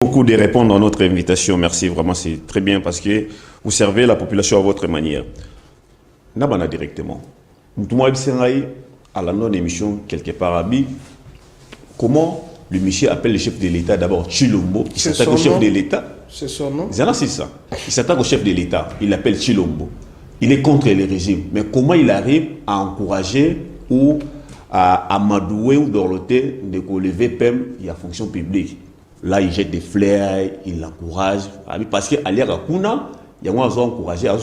Beaucoup de répondre à notre invitation. Merci, vraiment, c'est très bien parce que vous servez la population à votre manière. Nabana directement. Nous à la non-émission quelque part à Bi. Comment le monsieur appelle le chef de l'État d'abord Chilombo. Il s'attaque au chef de l'État. C'est son nom. C'est ça. Il s'attaque au chef de l'État. Il l'appelle Chilombo. Il est contre le régime. Mais comment il arrive à encourager ou à amadouer ou dorloter de que le VPM il y a fonction publique. Là, il jette des fleurs, il l'encourage. Parce qu'à l'Irakuna, il y a encouragé à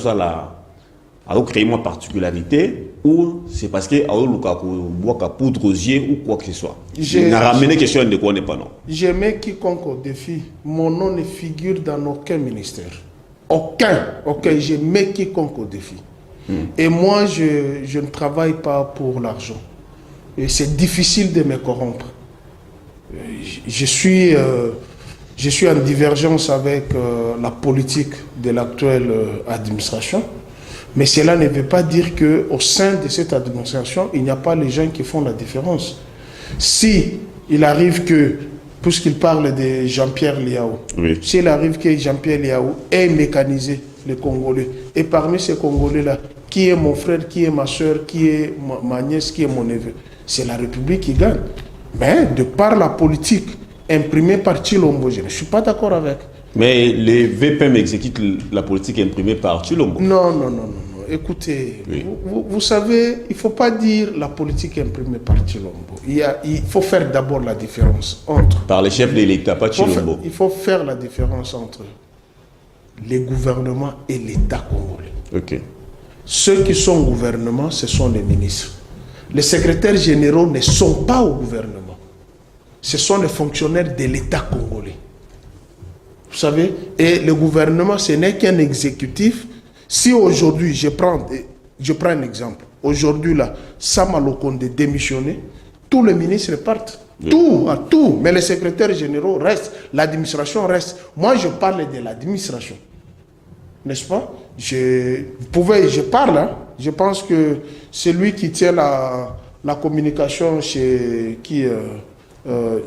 créer une particularité ou c'est parce qu'il y a un poudre aux yeux ou quoi que ce soit. Il a ramené quelque chose de quoi on n'est pas non. Je mets quiconque au défi. Mon nom ne figure dans aucun ministère. Aucun. Je mets quiconque au défi. Et moi, je ne travaille pas pour l'argent. Et c'est difficile de me corrompre. Je suis en divergence avec la politique de l'actuelle administration. Mais cela ne veut pas dire qu'au sein de cette administration, il n'y a pas les gens qui font la différence. Si il arrive que, puisqu'il parle de Jean-Pierre Liao, oui. S'il arrive que Jean-Pierre Liao ait mécanisé les Congolais, et parmi ces Congolais-là, qui est mon frère, qui est ma soeur, qui est ma nièce, qui est mon neveu, c'est la République qui gagne. Mais de par la politique imprimée par Chilombo, je ne suis pas d'accord avec. Mais les VPM exécutent la politique imprimée par Chilombo. Non. Écoutez, oui. vous savez, il ne faut pas dire la politique imprimée par Chilombo. Il faut faire d'abord la différence entre... Par les chefs de l'État, pas Chilombo. Il faut faire la différence entre les gouvernements et l'État congolais. Ok. Ceux qui sont au gouvernement, ce sont les ministres. Les secrétaires généraux ne sont pas au gouvernement. Ce sont les fonctionnaires de l'État congolais. Vous savez, et le gouvernement, ce n'est qu'un exécutif. Si aujourd'hui, je prends un exemple. Aujourd'hui, là, Sama Lokonde démissionné, tous les ministres partent. Oui. Tout. Mais les secrétaires généraux restent. L'administration reste. Moi, je parle de l'administration. N'est-ce pas? Je parle. Hein. Je pense que c'est lui qui tient la communication chez qui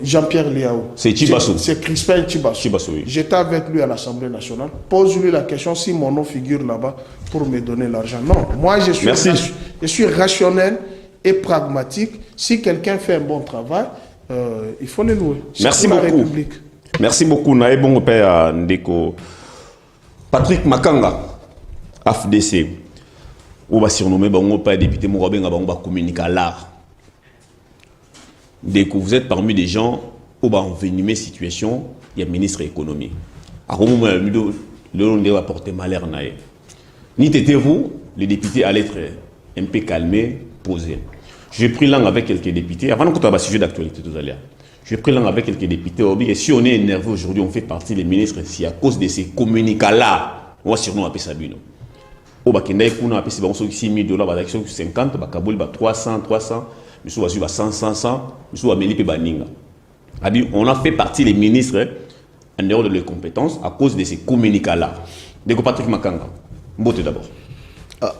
Jean-Pierre Liao. C'est Chibassou. C'est Crispin Chibassou. Oui. J'étais avec lui à l'Assemblée nationale. Pose-lui la question si mon nom figure là-bas pour me donner l'argent. Non, moi je suis rationnel et pragmatique. Si quelqu'un fait un bon travail, il faut le louer. Merci beaucoup. République. Merci beaucoup. Naïbon Père Ndeko. Patrick Makanga, AFDC. On va surnommer le député Mourabé, on va communiquer à l'art. Dès que vous êtes parmi des gens où on envenimer situation, il y a le ministre de l'économie. À un moment, le va porter malheur. Ni t'étiez-vous, les députés allaient être un peu calmés, posés. J'ai pris langue avec quelques députés, avant qu'on ait un sujet d'actualité tout à l'heure. J'ai pris langue avec quelques députés, et si on est énervé aujourd'hui, on fait partie des ministres, si à cause de ces communicats-là, on va sûrement appeler ça. Au Bakenda, on a appelé $6 000, 50, Bakaboul, 300, on a 100, on a fait partie des ministres en dehors de leurs compétences à cause de ces communicats-là. Deko Patrick Makanga, Mbote d'abord.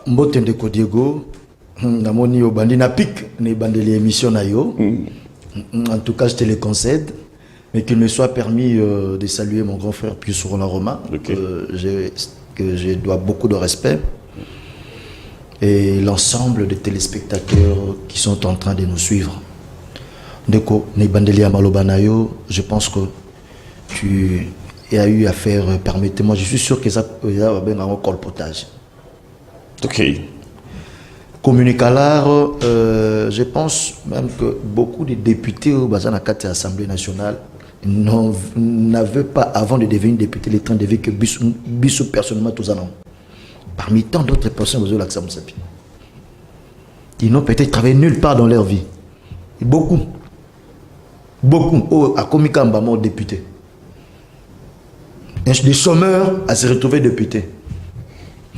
Mbote Ndeko Diego, namoni yo bandi na pic, ne bandeli émission na yo. En tout cas, je te le concède, mais qu'il me soit permis de saluer mon grand frère Pius Roland Romain, okay. que je dois beaucoup de respect. Et l'ensemble des téléspectateurs qui sont en train de nous suivre. Ndeko Nebandelia Malobanayo, je pense que tu as eu à faire, permettez-moi, je suis sûr que ça va un colpotage. Ok. Communicalar, je pense même que beaucoup de députés au l'Assemblée nationale n'avaient pas, avant de devenir député, le temps de vivre que Bissou personnellement tous en ont. Parmi tant d'autres personnes, vous avez l'accès à Moussapi. Ils n'ont peut-être travaillé nulle part dans leur vie. Beaucoup. À Komikamba, mort député. Des chômeurs à se retrouver député.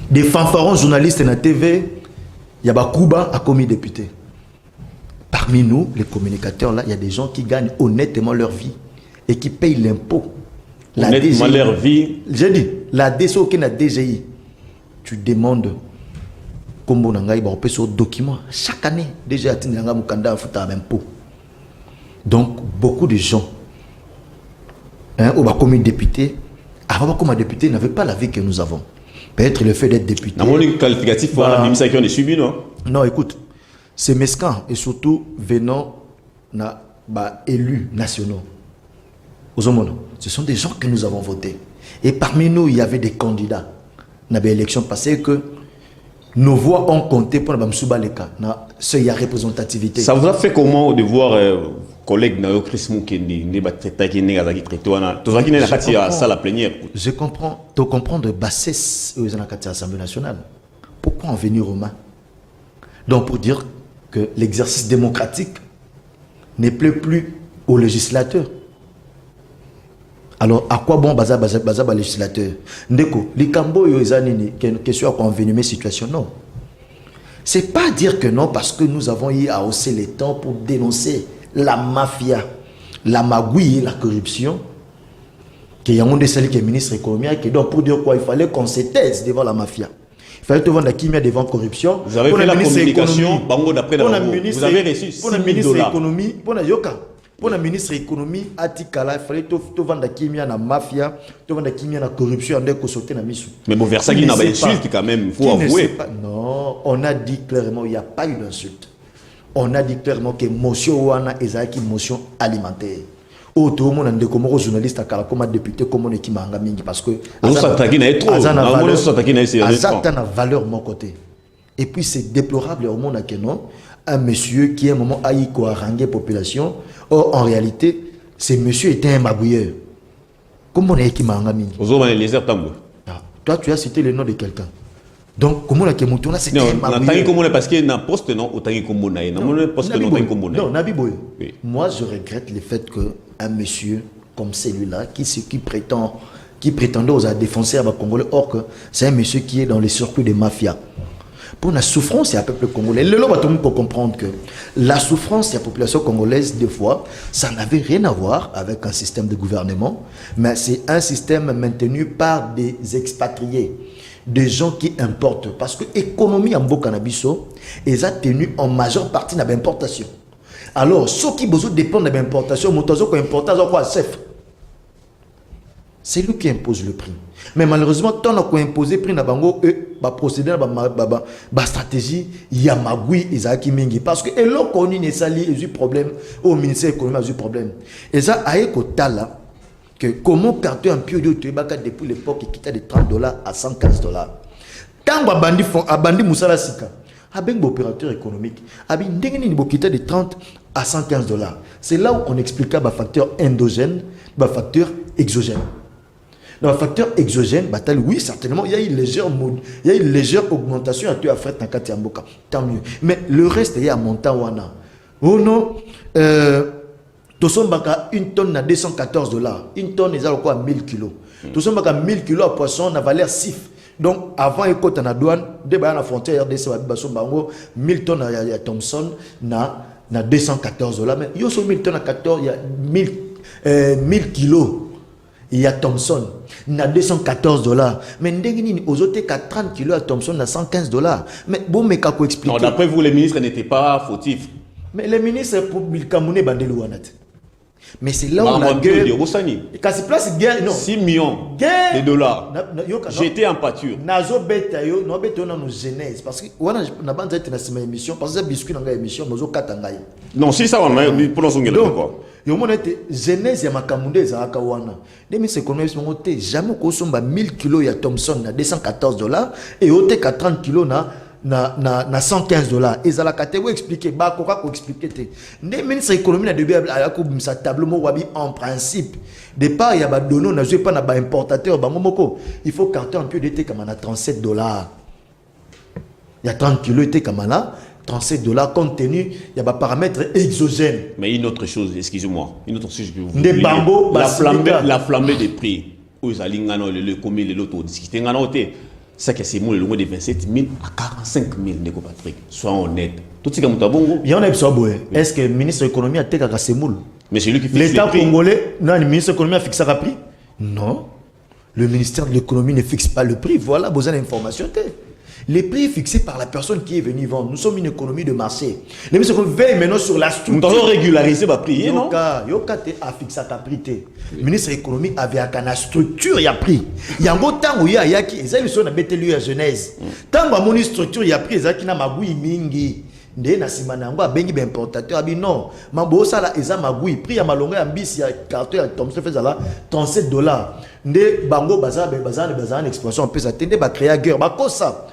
Des fanfarons journalistes dans la TV, il y a Bakouba à commis député. Parmi nous, les communicateurs, là, il y a des gens qui gagnent honnêtement leur vie et qui payent l'impôt. Honnêtement leur vie. J'ai dit, la DSO qui n'a DGI. Tu demandes comme on a un document chaque année déjà donc beaucoup de gens ou comme député, avant comme député, n'avait pas la vie que nous avons. Peut-être le fait d'être député. Dans mon qualificatif, voilà, même ça qui on est subi, non? Non, écoute, c'est mesquin, et surtout venant élus nationaux. Ce sont des gens que nous avons votés. Et parmi nous, il y avait des candidats. Dans l'élection passée que nos voix ont compté pour il y a représentativité. Ça vous a fait comment de voir collègue Nayo Chris Mukendi ne bateta qui n'est pas traité wana to zaki na kati ya salle plénière. Je comprends, tu comprends de bassesse aux l'Assemblée nationale. Pourquoi en venir aux mains? Donc pour dire que l'exercice démocratique n'est plus au législateur. Alors, à quoi bon baza législateur? Ndeko, les cambo yo ezanini question à envenimer situation non. C'est pas dire que non parce que nous avons eu à hausser les temps pour dénoncer la mafia, la magouille et la corruption. Qu'il y a un monde qui est ministre économique qui donc pour dire quoi il fallait qu'on se taise devant la mafia. Il fallait te vendre la chimie devant corruption. Vous avez fait la communication, bango d'après la vous avez reçu 6 000 $. Pour la yoka. Pour le ministre de l'économie, il fallait te vendre la chimie à la mafia, te vendre la chimie à la corruption, en déco sauter la mission. Mais bon, vers ça, il y a une insulte quand même, il faut avouer. Non, on a dit clairement, il n'y a pas eu d'insulte. On a dit clairement que motion wana est une motion alimentaire. Tout le monde comme journaliste, comme député, comme on est qui m'a engagé parce que. On s'attaque à trop. On s'attaque à valeur de mon côté. Et puis c'est déplorable au monde que non. Un monsieur qui à un moment a eu quoi haranguer population. Or, en réalité, ce monsieur était un magouilleur. Comment on est qui m'a engagé? Toi, tu as cité le nom de quelqu'un. Donc, comment on a dit que c'était un magouilleur? Parce qu'il y a un poste, non, autant que non, Nabiboy. Moi, je regrette le fait qu'un monsieur comme celui-là, qui prétendait aux défenseurs congolais, or que c'est un monsieur qui est dans les circuits des mafias. Pour la souffrance, il y a un peuple congolais. Le lot, tout le monde peut comprendre que la souffrance de la population congolaise, des fois, ça n'avait rien à voir avec un système de gouvernement, mais c'est un système maintenu par des expatriés, des gens qui importent. Parce que l'économie en Bokanabiso est tenue en majeure partie de l'importation. Alors, ceux qui dépendent de l'importation, c'est lui qui impose le prix. Mais malheureusement, tant qu'on a imposé le prix, procéder à stratégie, il y a magouille, Isaki Mingi. Parce que l'on connaît les sali, il y a eu problème, au ministère économique, il y a eu problème. Et ça, a été que comment carter un pied de Tébaka depuis l'époque qui quittait de $30 à $115. Quand a bandi Moussala Sika, avec l'opérateur économique, il quittait de 30 à $115. C'est là où on expliquait le facteur endogène, le facteur exogène. Dans le facteur exogène, oui, certainement, il y a une légère augmentation à tout à fret dans Katiamboka. Tant mieux. Mais le reste, il y a un montant. Oh non, une tonne à $214. Une tonne, ils ont quoi 1000 kilos. 1000 kilos à poisson, na valeur SIF. Donc, avant, il y a une douane, à la frontière, 1000 tonnes à Thomson, na $214. Mais il y a 1000 tonnes à 14, il y a 1000 kilos. Il y a Thomson, il y a $214. Mais aux autres, 30 kilos à Thomson, il y a $115. Mais bon, mais comment expliquer? D'après vous, les ministres n'étaient pas fautifs. Mais les ministres, pour Bilkamoune, Bandelouanat. Mais c'est là où on a guerre. Quand c'est place guerre, non. 6 millions de dollars. J'étais en pâture. Nazo beta yo, no beta na nos genèse parce que on a pas été dans cette émission parce que biscuit dans émission nazo katangai. Non, si ça on a pour nous ngela quoi. Yo mona te genèse ya makamundé za aka wana. Demi c'est comme ils te jamais ko somba 1000 kilos ya Thomson na $214 et ote 30 kilos na $115. Et ça la catégorie expliquer ba ko expliquer te. Né ministre économie na début à ko bimsa tableau mo wabi en principe. Départ il y a ba dono na joué pas na ba importateur ba momoko. Il faut carter un peu d'été comme na $37. Il y a 30 kilos était comme là $37 compte tenu il y a des paramètres exogènes. Mais une autre chose, excusez-moi, une autre chose que vous des bambos la flambée des prix où ils allaient le commis les lotos discuter ça que c'est moins le loin de 27 000 à 45 000 Ndeko Patrick. Sois honnête. Tout ce qui est bongo. Il y en a besoin boy. Est-ce que le ministre de l'économie a été à Semoul? Mais c'est lui qui fixe l'État congolais, non, le ministre de l'économie a fixé le prix? Non. Le ministère de l'économie ne fixe pas le prix. Voilà, besoin d'informations. Les prix fixés par la personne qui est venue vendre. Nous sommes une économie de marché. Les ministres veillent maintenant sur la structure. Nous avons régularisé le prix, non? Yoka te a fixé ta prix. Le ministre de l'économie avait la structure, il y a prix. Il y a un beau temps où il y a qui, ils ont bêté lui à Genèse. Tant que mon structure, il y a pris, il y a magui mingi. Ndé na simana ngo abengi ben importateur abi non mambo sala eza magui prix ya malonga ya mbisi ya carton ya Thomson fezala $37 ndé bango bazana expression pesa tende ba créer guerre ba kosa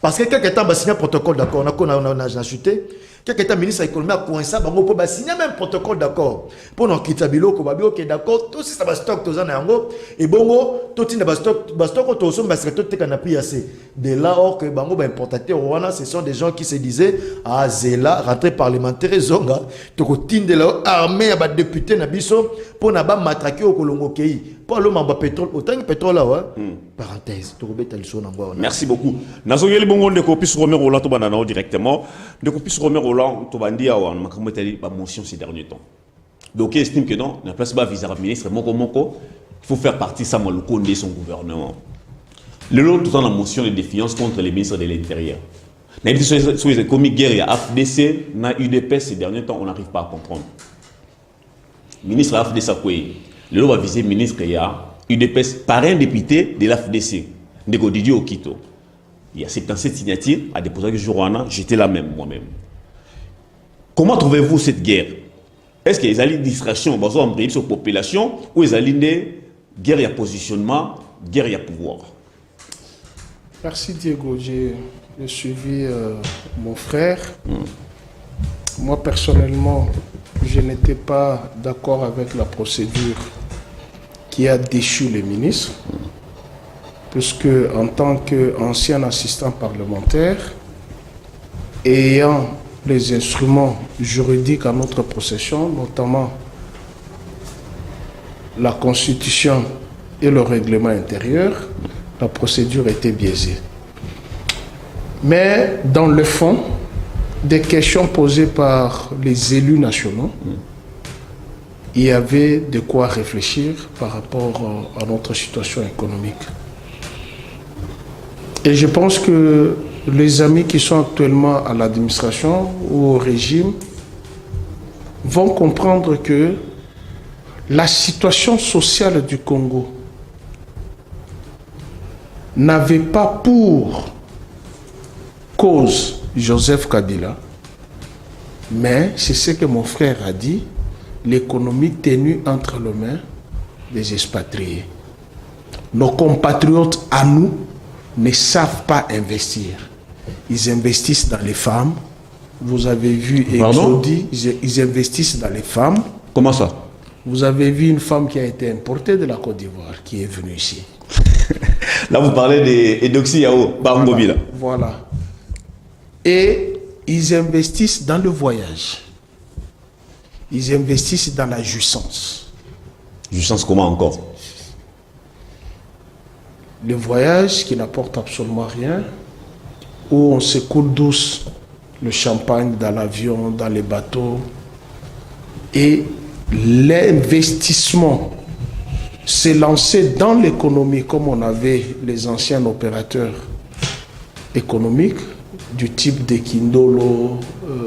parce que quelque temps ba signer protocole d'accord on a chuté quelque temps ministre de l'économie a coincé bango pour ba signer même protocole d'accord pour non quitter biloko ba bi OK d'accord tout ça ba stock tozana yango et bongo tout tina ba stock to so ba secteur te kana prix assez de là or que bango ba importateur wana ce sont des gens qui se disaient ah zela rentrée parlementaire zonga to ko tinde la armée ba député na biso pour na ba matraquer au kolongo kei pour le mamba pétrole autant que pétrole là ouais parenthèse to beta liso na ngwa. Merci beaucoup. Nazongeli bongo de copie sur Romer Roland to banana directement de copie sur Romer Roland to bandi awa makambo tali ba motion ces derniers temps. Donc il estime que non, la place ba visa ministre moko il faut faire partie ça le condé son gouvernement. Le lot tout en la motion de défiance contre les ministres de l'Intérieur. Na dit sur les commis guerre à FDC na UDPS ces derniers temps on n'arrive pas à comprendre. Ministre de l'AFDC quoi? Le lot va viser ministre ya UDPS parrain député de l'AFDC Ndeko Didier Okito. Il y a 77 signatures à déposer que Jourana, j'étais là même moi-même. Comment trouvez-vous cette guerre? Est-ce qu'il y a des distractions sur la population ou il y a des guerres à positionnement, guerre à pouvoir? Merci Diego, j'ai suivi mon frère. Moi personnellement, je n'étais pas d'accord avec la procédure qui a déchu les ministres, puisque en tant qu'ancien assistant parlementaire, ayant les instruments juridiques à notre possession, notamment la Constitution et le règlement intérieur, la procédure était biaisée. Mais dans le fond, des questions posées par les élus nationaux, il y avait de quoi réfléchir par rapport à notre situation économique. Et je pense que les amis qui sont actuellement à l'administration ou au régime vont comprendre que la situation sociale du Congo n'avait pas pour cause Joseph Kabila, mais c'est ce que mon frère a dit, l'économie tenue entre les mains des expatriés. Nos compatriotes à nous ne savent pas investir. Ils investissent dans les femmes. Vous avez vu Exodi, ils investissent dans les femmes. Comment ça? Vous avez vu une femme qui a été importée de la Côte d'Ivoire qui est venue ici. Là, vous parlez d'Edoxy Yao, Barangobila. Voilà. Et ils investissent dans le voyage. Ils investissent dans la jouissance. Jouissance comment encore? Le voyage qui n'apporte absolument rien, où on se coule douce le champagne dans l'avion, dans les bateaux, et l'investissement s'est lancé dans l'économie comme on avait les anciens opérateurs économiques du type de Kindolo,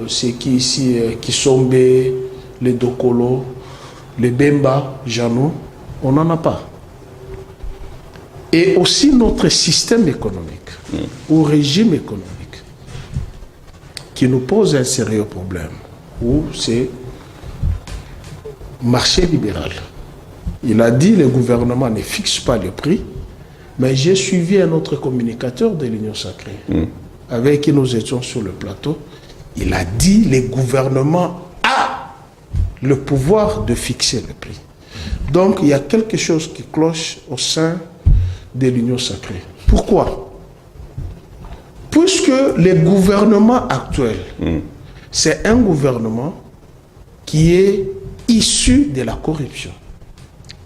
c'est qui ici, Kisombe, les Dokolo, les Bemba, Jano, on n'en a pas. Et aussi notre système économique, ou régime économique, qui nous pose un sérieux problème, où c'est marché libéral. Il a dit que le gouvernement ne fixe pas le prix, mais j'ai suivi un autre communicateur de l'Union Sacrée, avec qui nous étions sur le plateau. Il a dit que le gouvernement a le pouvoir de fixer le prix. Donc il y a quelque chose qui cloche au sein de l'Union Sacrée. Pourquoi? Puisque le gouvernement actuel, c'est un gouvernement qui est issu de la corruption.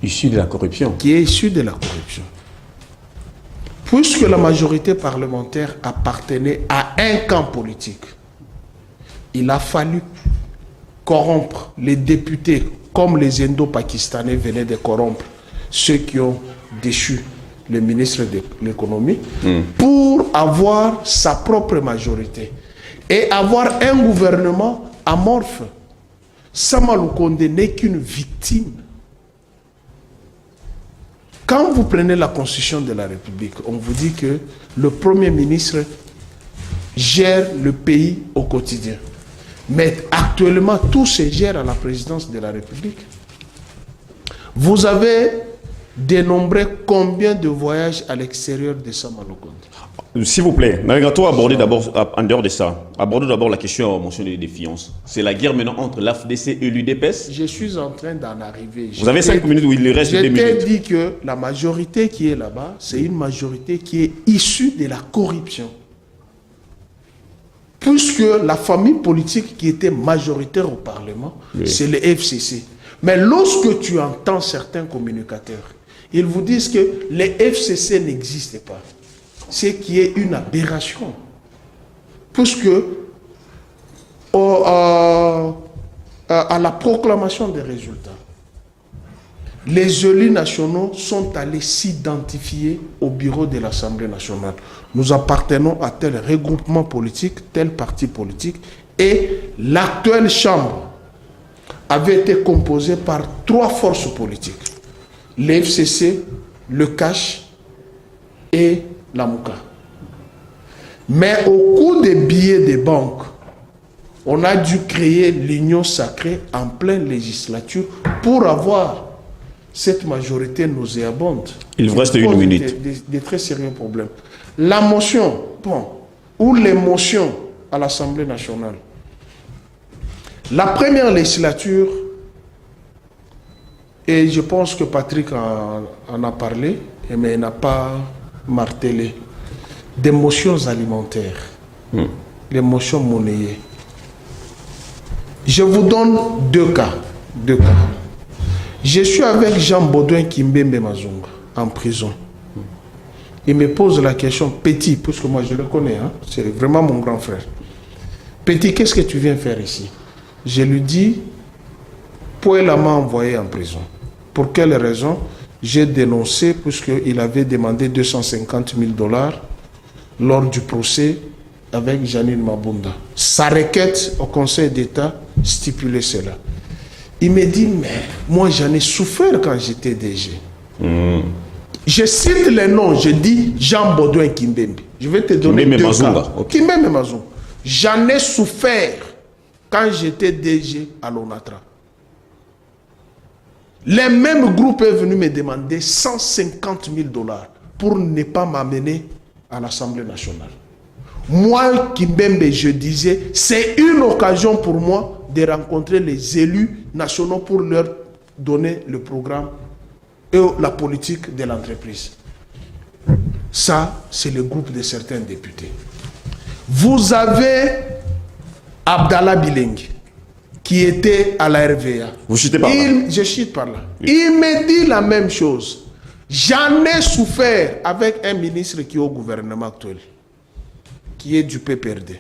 Issu de la corruption? Qui est issu de la corruption. Puisque la majorité parlementaire appartenait à un camp politique, il a fallu corrompre les députés comme les Indo-Pakistanais venaient de corrompre ceux qui ont déchu le ministre de l'économie, pour avoir sa propre majorité et avoir un gouvernement amorphe. Sama Lukonde n'est qu'une victime. Quand vous prenez la Constitution de la République, on vous dit que le Premier ministre gère le pays au quotidien. Mais actuellement, tout se gère à la présidence de la République. Vous avez dénombré combien de voyages à l'extérieur de Sama Lukonde? S'il vous plaît, Navigato, abordez d'abord, en dehors de ça, abordez d'abord la question mentionnée des défiances. C'est la guerre maintenant entre l'AFDC et l'UDPS. Je suis en train d'en arriver. Vous avez 5 minutes où il reste 2 minutes. Je t'ai dit que la majorité qui est là-bas, c'est une majorité qui est issue de la corruption. Puisque la famille politique qui était majoritaire au Parlement, c'est le FCC. Mais lorsque tu entends certains communicateurs, ils vous disent que les FCC n'existent pas. C'est qui est une aberration. Puisque à la proclamation des résultats, les élus nationaux sont allés s'identifier au bureau de l'Assemblée nationale. Nous appartenons à tel regroupement politique, tel parti politique, et l'actuelle Chambre avait été composée par 3 forces politiques. Le FCC, le CACH et la Mouka. Mais au cours des billets des banques, on a dû créer l'union sacrée en pleine législature pour avoir cette majorité nauséabonde. Il vous reste 1 minute. Des très sérieux problèmes. La motion, ou les motions à l'Assemblée nationale. La première législature, et je pense que Patrick en a parlé, mais il n'a pas martelé, des motions alimentaires, des motions monnayées. Je vous donne 2 cas. Je suis avec Jean Baudouin Kimbembe Mazunga en prison. Il me pose la question, Petit, puisque moi je le connais, hein, c'est vraiment mon grand frère. Petit, qu'est-ce que tu viens faire ici? Je lui dis, Pouella m'a envoyé en prison. Pour quelle raison? J'ai dénoncé, puisqu'il avait demandé 250 000 $ lors du procès avec Janine Mabunda. Sa requête au Conseil d'État stipulait cela. Il me dit, mais moi j'en ai souffert quand j'étais DG. Je cite les noms, je dis Jean Baudouin Kimbembe. Je vais te donner 2 cas. Kimbembe Mazunga. J'en ai souffert quand j'étais DG à l'ONATRA. Les mêmes groupes est venu me demander 150 000 $ pour ne pas m'amener à l'Assemblée nationale. Moi, Kimbembe, je disais, c'est une occasion pour moi de rencontrer les élus nationaux pour leur donner le programme et la politique de l'entreprise. Ça, c'est le groupe de certains députés. Vous avez Abdallah Bilengi, qui était à la RVA. Vous chutez par là. Je chute par là. Oui. Il me dit la même chose. J'en ai souffert avec un ministre qui est au gouvernement actuel, qui est du PPRD.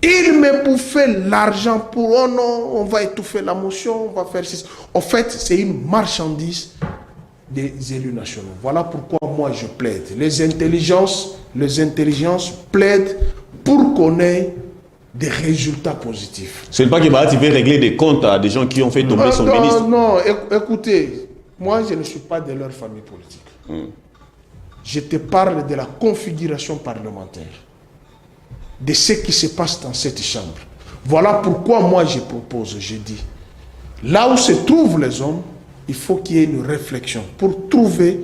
Il me bouffait l'argent pour, oh non, on va étouffer la motion, on va faire ceci. En fait, c'est une marchandise des élus nationaux. Voilà pourquoi moi je plaide. Les intelligences plaident pour qu'on ait des résultats positifs. Ce n'est pas que Bahati veut régler des comptes à des gens qui ont fait tomber son ministre. Non, écoutez, moi je ne suis pas de leur famille politique. Je te parle de la configuration parlementaire, de ce qui se passe dans cette chambre. Voilà pourquoi moi je propose, je dis, là où se trouvent les hommes, il faut qu'il y ait une réflexion pour trouver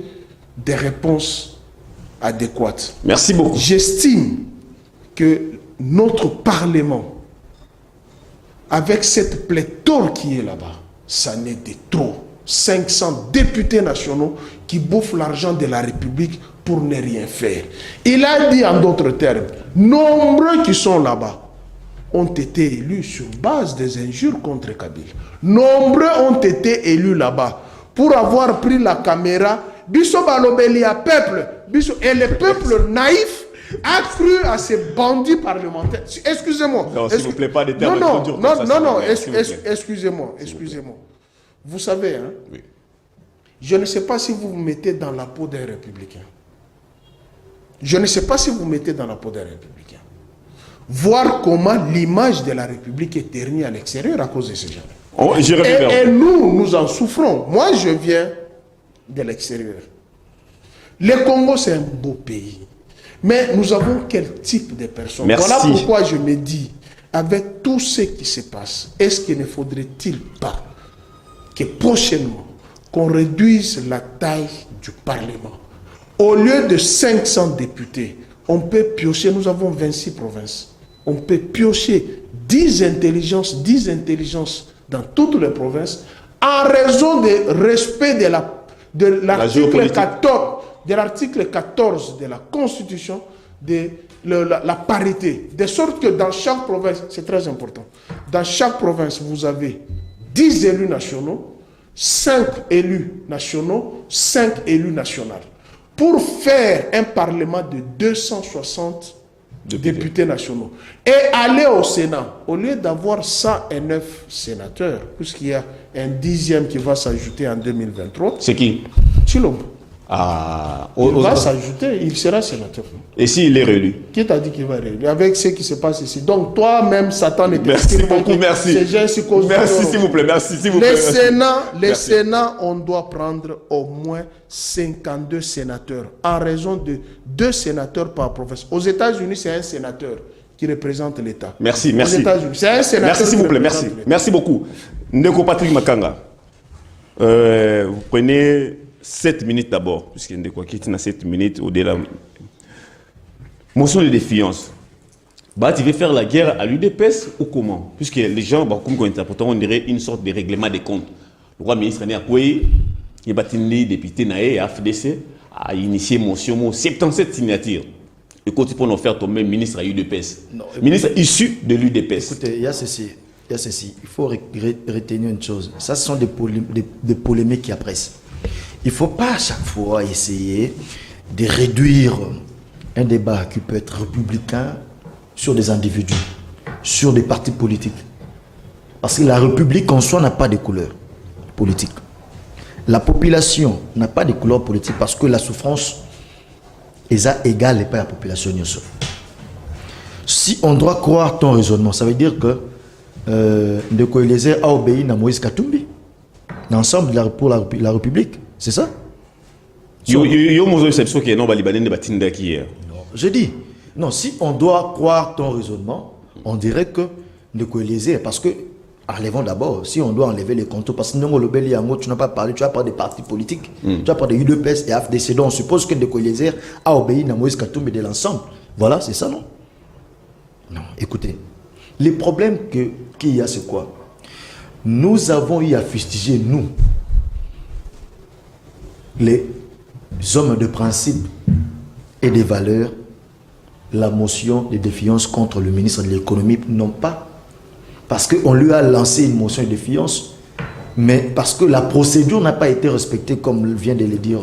des réponses adéquates. Merci beaucoup. J'estime que notre Parlement, avec cette pléthore qui est là-bas, ça n'est de trop. 500 députés nationaux qui bouffent l'argent de la République pour ne rien faire. Il a dit en d'autres termes, nombreux qui sont là-bas ont été élus sur base des injures contre Kabila. Nombreux ont été élus là-bas pour avoir pris la caméra. Bisso Balobelia, peuple, et le peuple naïf a cru à ces bandits parlementaires. Excusez-moi. Non, s'il vous plaît, pas des termes. Non, excusez-moi. Vous savez, hein, oui. Je ne sais pas si vous vous mettez dans la peau d'un républicain. Je ne sais pas si vous vous mettez dans la peau d'un républicain. Voir comment l'image de la République est ternie à l'extérieur à cause de ces gens. Et nous en souffrons. Moi, je viens de l'extérieur. Le Congo, c'est un beau pays. Mais nous avons quel type de personnes? Merci. Voilà pourquoi je me dis, avec tout ce qui se passe, est-ce qu'il ne faudrait-il pas que prochainement, qu'on réduise la taille du Parlement? Au lieu de 500 députés, on peut piocher, nous avons 26 provinces, on peut piocher 10 intelligences dans toutes les provinces, en raison du respect de l'article 14, de l'article 14 de la Constitution, de la parité. De sorte que dans chaque province, c'est très important, dans chaque province, vous avez 10 élus nationaux, 5 élus nationaux, 5 élus nationaux, pour faire un parlement de 260 députés nationaux. Et aller au Sénat, au lieu d'avoir 109 sénateurs, puisqu'il y a un 10e qui va s'ajouter en 2023. C'est qui? Chilombo. Ah, il va s'ajouter, il sera sénateur. Et s'il est réélu? Qui t'a dit qu'il va réélu? Avec ce qui se passe ici. Donc toi-même, Satan est... Merci beaucoup, merci. Merci, s'il vous plaît, merci, s'il vous plaît. Le Sénat, on doit prendre au moins 52 sénateurs, en raison de 2 sénateurs par province. Aux États-Unis, c'est un sénateur qui représente l'État. Merci, merci. Aux États-Unis, c'est un sénateur. Merci, s'il vous plaît, merci. Merci beaucoup. Ndeko Patrick Makanga, vous prenez 7 minutes d'abord, puisque Ndeko quitte dans 7 minutes au-delà. Motion de défiance. Bah, tu veux faire la guerre à l'UDPS ou comment? Puisque les gens, bah, comme on dirait une sorte de règlement des comptes. Le roi ministre Né Akoué, il y a des députés naé à FDC a initié motion 77 signatures. Et quand tu peux nous faire tomber ministre à l'UDPS, ministre issu de l'UDPS. Écoutez, il y a ceci. Il faut retenir une chose. Ça, ce sont des polémiques qui apparaissent. Il ne faut pas à chaque fois essayer de réduire un débat qui peut être républicain sur des individus, sur des partis politiques. Parce que la République en soi n'a pas de couleur politique. La population n'a pas de couleur politique parce que la souffrance est égale et pas la population. Si on doit croire ton raisonnement, ça veut dire que Ndeko Eliezer a obéi à Moïse Katumbi, l'ensemble pour la République. C'est ça? Je dis, non, si on doit croire ton raisonnement, on dirait que Ndeko Eliezer, parce que, enlevons d'abord, si on doit enlever les contours, parce que tu n'as pas parlé, tu as parlé des partis politiques, tu as parlé de UDPS et AFDC, donc on suppose que Ndeko Eliezer a obéi à Moïse Katumbi de l'ensemble. Voilà, c'est ça, non? Non, écoutez, les problèmes qu'il y a, c'est quoi? Nous avons eu à fustiger, nous, les hommes de principe et des valeurs, la motion de défiance contre le ministre de l'économie, non pas parce qu'on lui a lancé une motion de défiance, mais parce que la procédure n'a pas été respectée, comme vient de le dire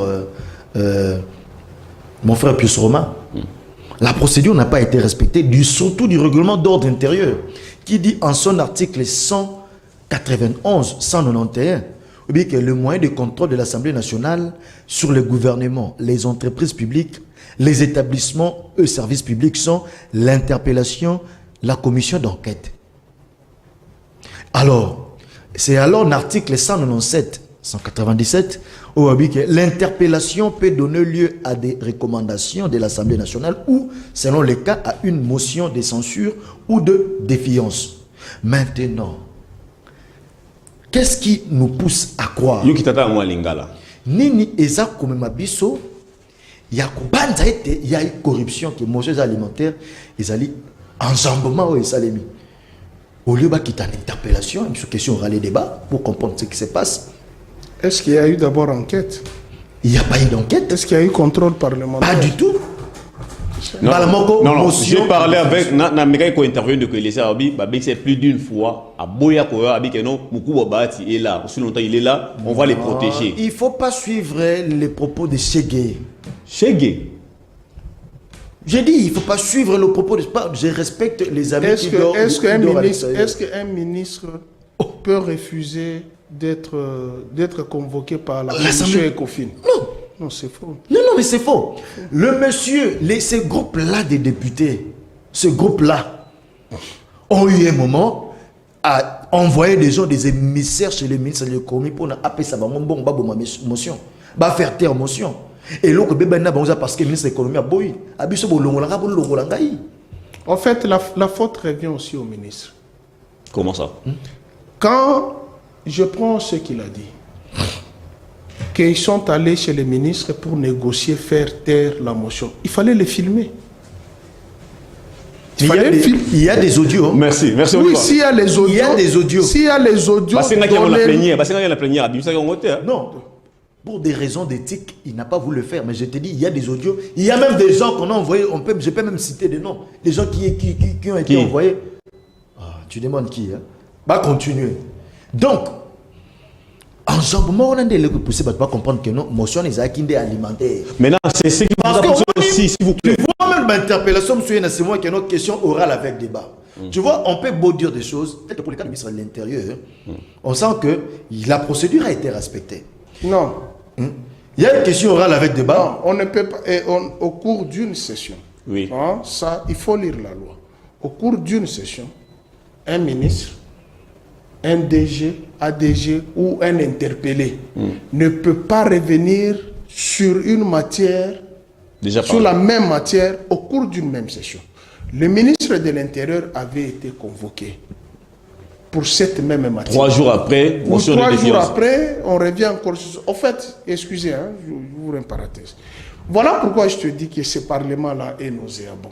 mon frère Pius Romain. La procédure n'a pas été respectée, surtout du règlement d'ordre intérieur, qui dit en son article 191, 191, que le moyen de contrôle de l'Assemblée nationale sur le gouvernement, les entreprises publiques, les établissements et services publics sont l'interpellation, la commission d'enquête. Alors, c'est alors l'article 197, 197, où l'interpellation peut donner lieu à des recommandations de l'Assemblée nationale ou, selon les cas, à une motion de censure ou de défiance. Maintenant, qu'est-ce qui nous pousse à croire? Nini eza komemabiso ya kubanza ete ya corruption que motions alimentaires ezali enjambement au esalemi. Au lieu qu'il y ait une interpellation, une question râler débat pour comprendre ce qui se passe. Est-ce qu'il y a eu d'abord enquête? Il n'y a pas eu d'enquête. Est-ce qu'il y a eu contrôle parlementaire? Pas du tout. Non, j'ai parlé avec Nameka qui intervient de Eliezer Abi, c'est plus d'une fois à Boya Koya Abi que non, Moukouba Bati est là. Aussi longtemps il est là, on va les protéger. Il ne faut pas suivre les propos de Chegué. Chegué? J'ai dit, il ne faut pas suivre le propos de... Je respecte les amis Est-ce qu'un ministre peut refuser d'être convoqué par la commission ECOFIN. Non. Non, c'est faux. Non, mais c'est faux. Le monsieur, ces groupes-là des députés, ce groupe-là, ont eu un moment à envoyer des gens, des émissaires chez les ministres de l'économie pour appeler ça, motion, faire taire motion. Et l'autre, parce que le ministre de l'économie a boy. En fait, la faute revient aussi au ministre. Comment ça? Quand je prends ce qu'il a dit, qu'ils sont allés chez les ministres pour négocier, faire taire la motion, il fallait les filmer. Il y a des audios. Merci. Oui, s'il y a les audios. Il y a des audios. S'il y a les audios. Non. Pour des raisons d'éthique, il n'a pas voulu le faire. Mais je te dis, il y a des audios. Il y a même des gens qu'on a envoyés. Je peux même citer des noms. Des gens qui ont été envoyés. Ah, tu demandes qui, hein? Va continuer. Donc, en jambement, on a des poussés pour pas comprendre que non, motion les acquis alimentaires. Maintenant, c'est ce qui vous a poussé aussi, s'il vous plaît. Tu vois même l'interpellation, c'est moi qui a une autre question orale avec débat. Tu vois, on peut beau dire des choses, peut-être pour le cas du ministre de l'Intérieur, on sent que la procédure a été respectée. Non. Il y a une question orale avec débat. Non, on ne peut pas. Au cours d'une session, oui. Ça, il faut lire la loi. Au cours d'une session, un ministre, un DG, ADG ou un interpellé ne peut pas revenir sur une matière, sur la même matière au cours d'une même session. Le ministre de l'Intérieur avait été convoqué pour cette même matière. 3 jours après, motion de défiance. 3 jours après, on revient encore sur... En fait, excusez, je vous une parenthèse. Voilà pourquoi je te dis que ce Parlement-là est nauséabond.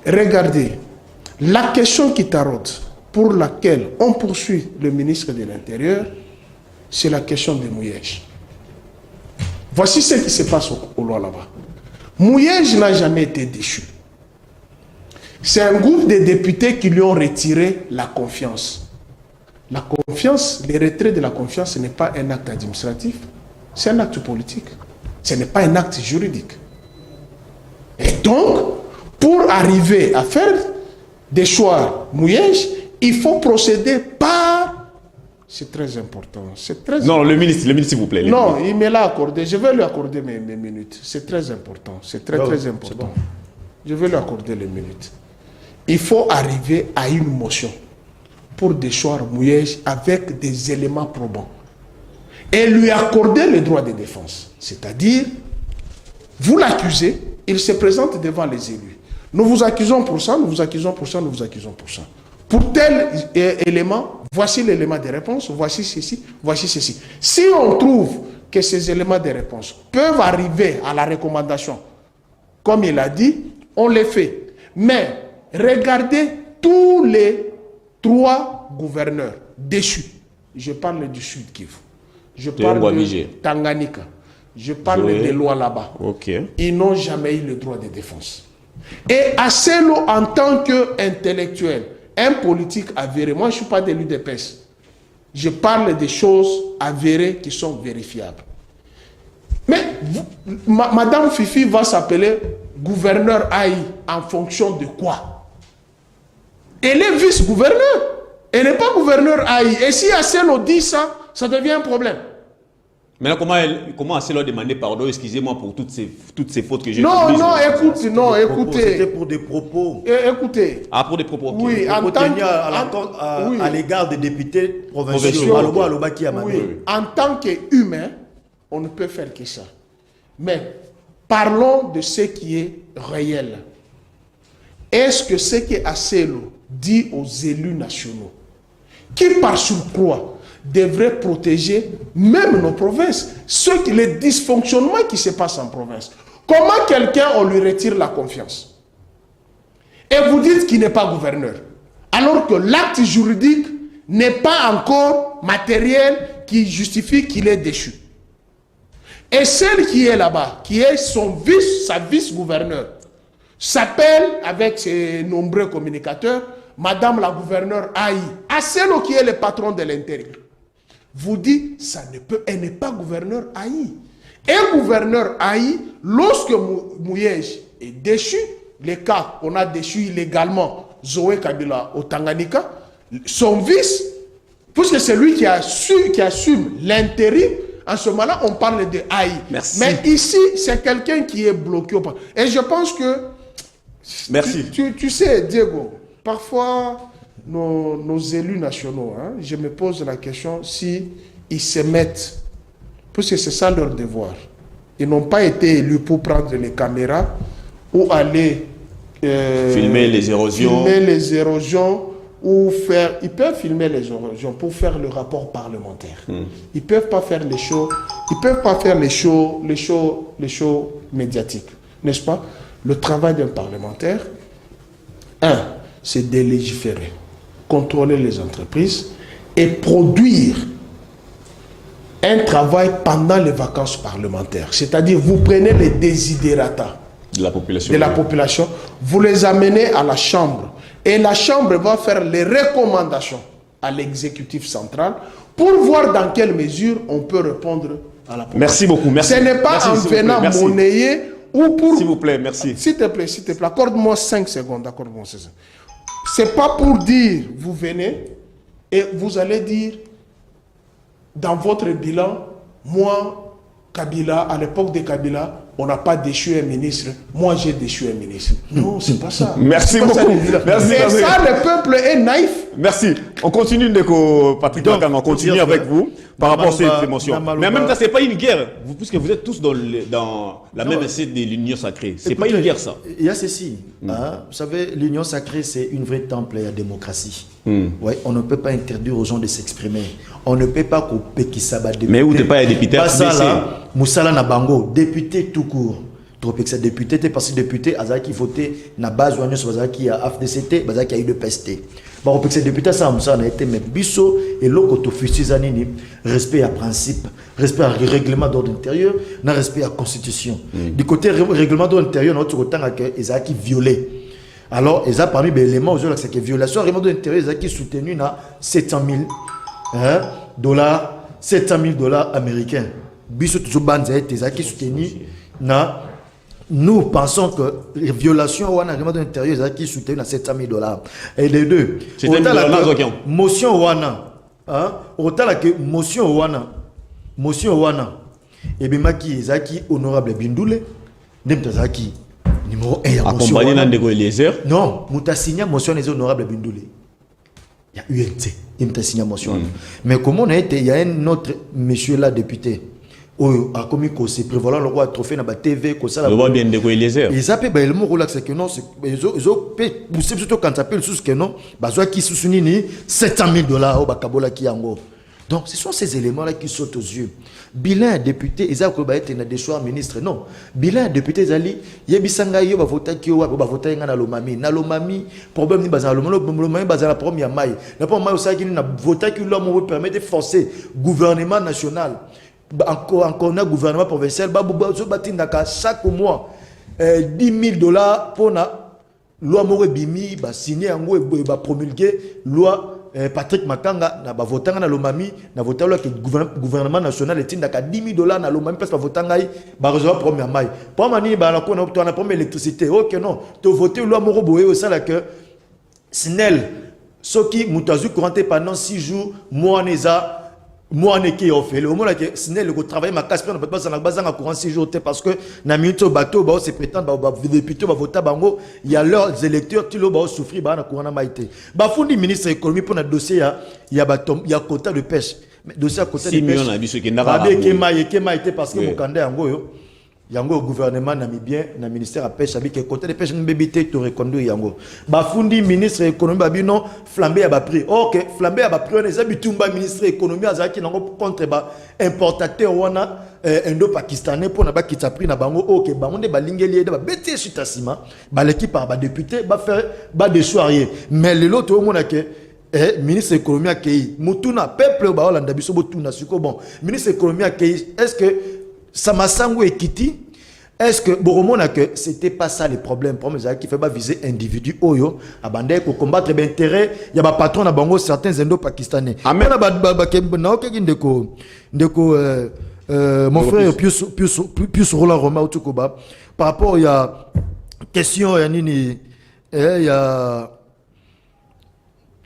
Regardez, la question qui taraude, pour laquelle on poursuit le ministre de l'Intérieur, c'est la question de Mouyej. Voici ce qui se passe au loi là-bas. Mouyej n'a jamais été déchu. C'est un groupe de députés qui lui ont retiré la confiance. La confiance, le retrait de la confiance, ce n'est pas un acte administratif, c'est un acte politique. Ce n'est pas un acte juridique. Et donc, pour arriver à faire des choix Mouyej, il faut procéder par... C'est très important. Non, le ministre, s'il vous plaît. Non, il me l'a accordé. Je vais lui accorder mes minutes. C'est très important. C'est très important. Bon. Je vais lui accorder les minutes. Il faut arriver à une motion pour déchoir Mouyej avec des éléments probants. Et lui accorder le droit de défense. C'est-à-dire, vous l'accusez, il se présente devant les élus. Nous vous accusons pour ça, nous vous accusons pour ça, nous vous accusons pour ça. Pour tel élément, voici l'élément de réponse, voici ceci, voici ceci. Si on trouve que ces éléments de réponse peuvent arriver à la recommandation, comme il a dit, on les fait. Mais regardez tous les 3 gouverneurs déchus. Je parle du Sud Kivu. Je parle de Tanganyika. Je parle des lois là-bas. Okay. Ils n'ont jamais eu le droit de défense. Et Asselo, en tant qu'intellectuel, un politique avéré, moi je ne suis pas de l'UDPS, je parle des choses avérées qui sont vérifiables. Mais Madame Fifi va s'appeler gouverneur AI en fonction de quoi? Elle est vice-gouverneur. Elle n'est pas gouverneur AI. Et si Asselo dit ça, ça devient un problème. Maintenant, comment Asselo a demandé pardon, excusez-moi pour toutes ces fautes que j'ai commises? Écoutez. C'était pour des propos. Écoutez. Ah, pour des propos. Okay. Oui, à l'égard des députés provinciaux. Oui. En tant qu'humain, on ne peut faire que ça. Mais parlons de ce qui est réel. Est-ce que ce que Asselo dit aux élus nationaux, qui par surcroît devrait protéger même nos provinces, les dysfonctionnements qui se passent en province. Comment quelqu'un, on lui retire la confiance? Et vous dites qu'il n'est pas gouverneur, alors que l'acte juridique n'est pas encore matériel qui justifie qu'il est déchu. Et celle qui est là-bas, qui est sa vice-gouverneur, s'appelle, avec ses nombreux communicateurs, Madame la gouverneure AI. Asselo qui est le patron de l'intérieur. Vous dit, elle n'est pas gouverneur AI. Un gouverneur AI, lorsque Mouyej est déchu, les cas qu'on a déchu illégalement Zoé Kabila au Tanganyika, son vice, Puisque c'est lui qui assume l'intérim, en ce moment-là, on parle de AI. Merci. Mais ici, c'est quelqu'un qui est bloqué. Et je pense que... Merci. Tu sais, Diego, parfois, nos élus nationaux, hein, je me pose la question si ils se mettent, puisque c'est ça leur devoir. Ils n'ont pas été élus pour prendre les caméras ou aller... filmer les érosions. Filmer les érosions ou faire... Ils peuvent filmer les érosions pour faire le rapport parlementaire. Ils peuvent pas faire les shows. Ils peuvent pas faire les shows médiatiques, n'est-ce pas? Le travail d'un parlementaire, c'est de légiférer, contrôler les entreprises et produire un travail pendant les vacances parlementaires. C'est-à-dire, vous prenez les desiderata De la population. Vous les amenez à la Chambre. Et la Chambre va faire les recommandations à l'exécutif central pour voir dans quelle mesure on peut répondre à la population. Merci beaucoup. Merci. Ce n'est pas merci, en venant monnayer ou pour... S'il vous plaît, merci. S'il te plaît, accorde-moi 5 secondes. Accorde-moi 5 secondes. C'est pas pour dire, vous venez et vous allez dire, dans votre bilan, moi, Kabila, à l'époque de Kabila, on n'a pas déchu un ministre. Moi, j'ai déchu un ministre. Non, c'est pas ça. Merci beaucoup. Merci. Et ça, le peuple est naïf. Merci. On continue, Patrick Makan, on continue avec vous par rapport à cette émotion. Mais en même temps, ce n'est pas une guerre, puisque vous êtes tous dans la même essai de l'union sacrée. Ce n'est pas une guerre, ça. Il y a ceci. Hein, vous savez, l'union sacrée, c'est une vraie temple à la démocratie. Ouais, on ne peut pas interdire aux gens de s'exprimer. On ne peut pas couper qui s'abat député. Mais où t'es pas un député? Pas ça là, Moussala Nabango, député tout court. Trop que c'est député, t'es passé député, Azaki voté, na base ou Azaki a FDCT, Azaki a eu de pesté. Bon, que c'est député, ça, Moussala a été, mais bisso et l'autre zanini, respect à principe, respect à règlement d'ordre intérieur, na respect à constitution. Du côté règlement d'ordre intérieur, notre côté, Azaki violé. Alors, ils ont parmi les éléments, c'est que violation règlement d'ordre intérieur, Azaki soutenu na 700 000 dollars, 700 000 dollars américains. Bisso toujours banze, Azaki soutenu na. Nous pensons que les violations au règlement de l'intérieur, qui soutiennent à 700 000 dollars. Et les deux, motion wana, autant la que motion wana, et bien maki zaki honorable Bindoule, Nemtazaki numéro 1 accompagné dans des Eliezer. Non, Moutasigna motion les honorables Bindoule. Il y a UNT, il m'a signé motion. Mais comment on a été, il y a un autre monsieur là député. A commis que c'est prévolant le roi trophée na ba TV ko ça la le bien de Eliezer ils appellent ba le mot relax que non c'est ils ont poussé surtout quand ça appelle sous que non bazwa qui sousuni ni 700 000 dollars au bakabola ki yango. Donc ce sont ces éléments là qui sautent aux yeux. Bilan député ils a ko ba être na des choix ministre non bilan député zali yebisanga yo ba vota ki yo ba vota nga na lomami problème ni bazala lomami bazala problème ya mai na pas mai aussi qui na vota ki l'homme permet de forcer gouvernement national encore un gouvernement provincial chaque mois 10 000 dollars pour la loi More Bimi signé en promulguer loi Patrick Makanga na votanga na lomami na votala que gouvernement national est ndaka 10 000 dollars na lomami parce que votanga ba recevoir premier mai pour mani ba na ko na première électricité OK non to voter loi More Boye au ça là que Snell soki mutazu couranté pendant 6 jours moi neza moi ne qui fait le moment là que Snell le travailler ma casse on peut pas na base en courant 6 jours parce que na minute bateau ba se prétendre ba député ba voter bango il y a leurs électeurs qui lo ba souffrir ba na courant na maïté ba fundi ministre économie pour na dossier il y a quota de pêche dossier à quota de pêche 6 millions na biso ki ndaka ke maïté parce que mokanda yango yo yango gouvernement namibien na ministère à pêche avec côté de pêche mbébité to reconduire yango ba fundi ministre économie ba bino flambé à ba prix OK flambé à ba prix on les habitumba ministre économie azaki nango contre ba importateur wana indo-pakistanais pour na ba kitsa prix na bango OK bango de ba lingeli de ba bete sutasima ba l'équipe par ba député ba faire ba de soirée mais le lot au monde que ministre économie akei mutuna peuple ba olanda biso botuna siko bon ministre économie akei est-ce que ça m'a sangu ekiti est-ce que boromona que c'était pas ça le problème qui fait pas viser individu oyo abandé pour combattre l'intérêt il y a ba patron na bango certains indo-pakistanais mon frère plus Roland Roma Otukoba par rapport il y a question ya nini il y a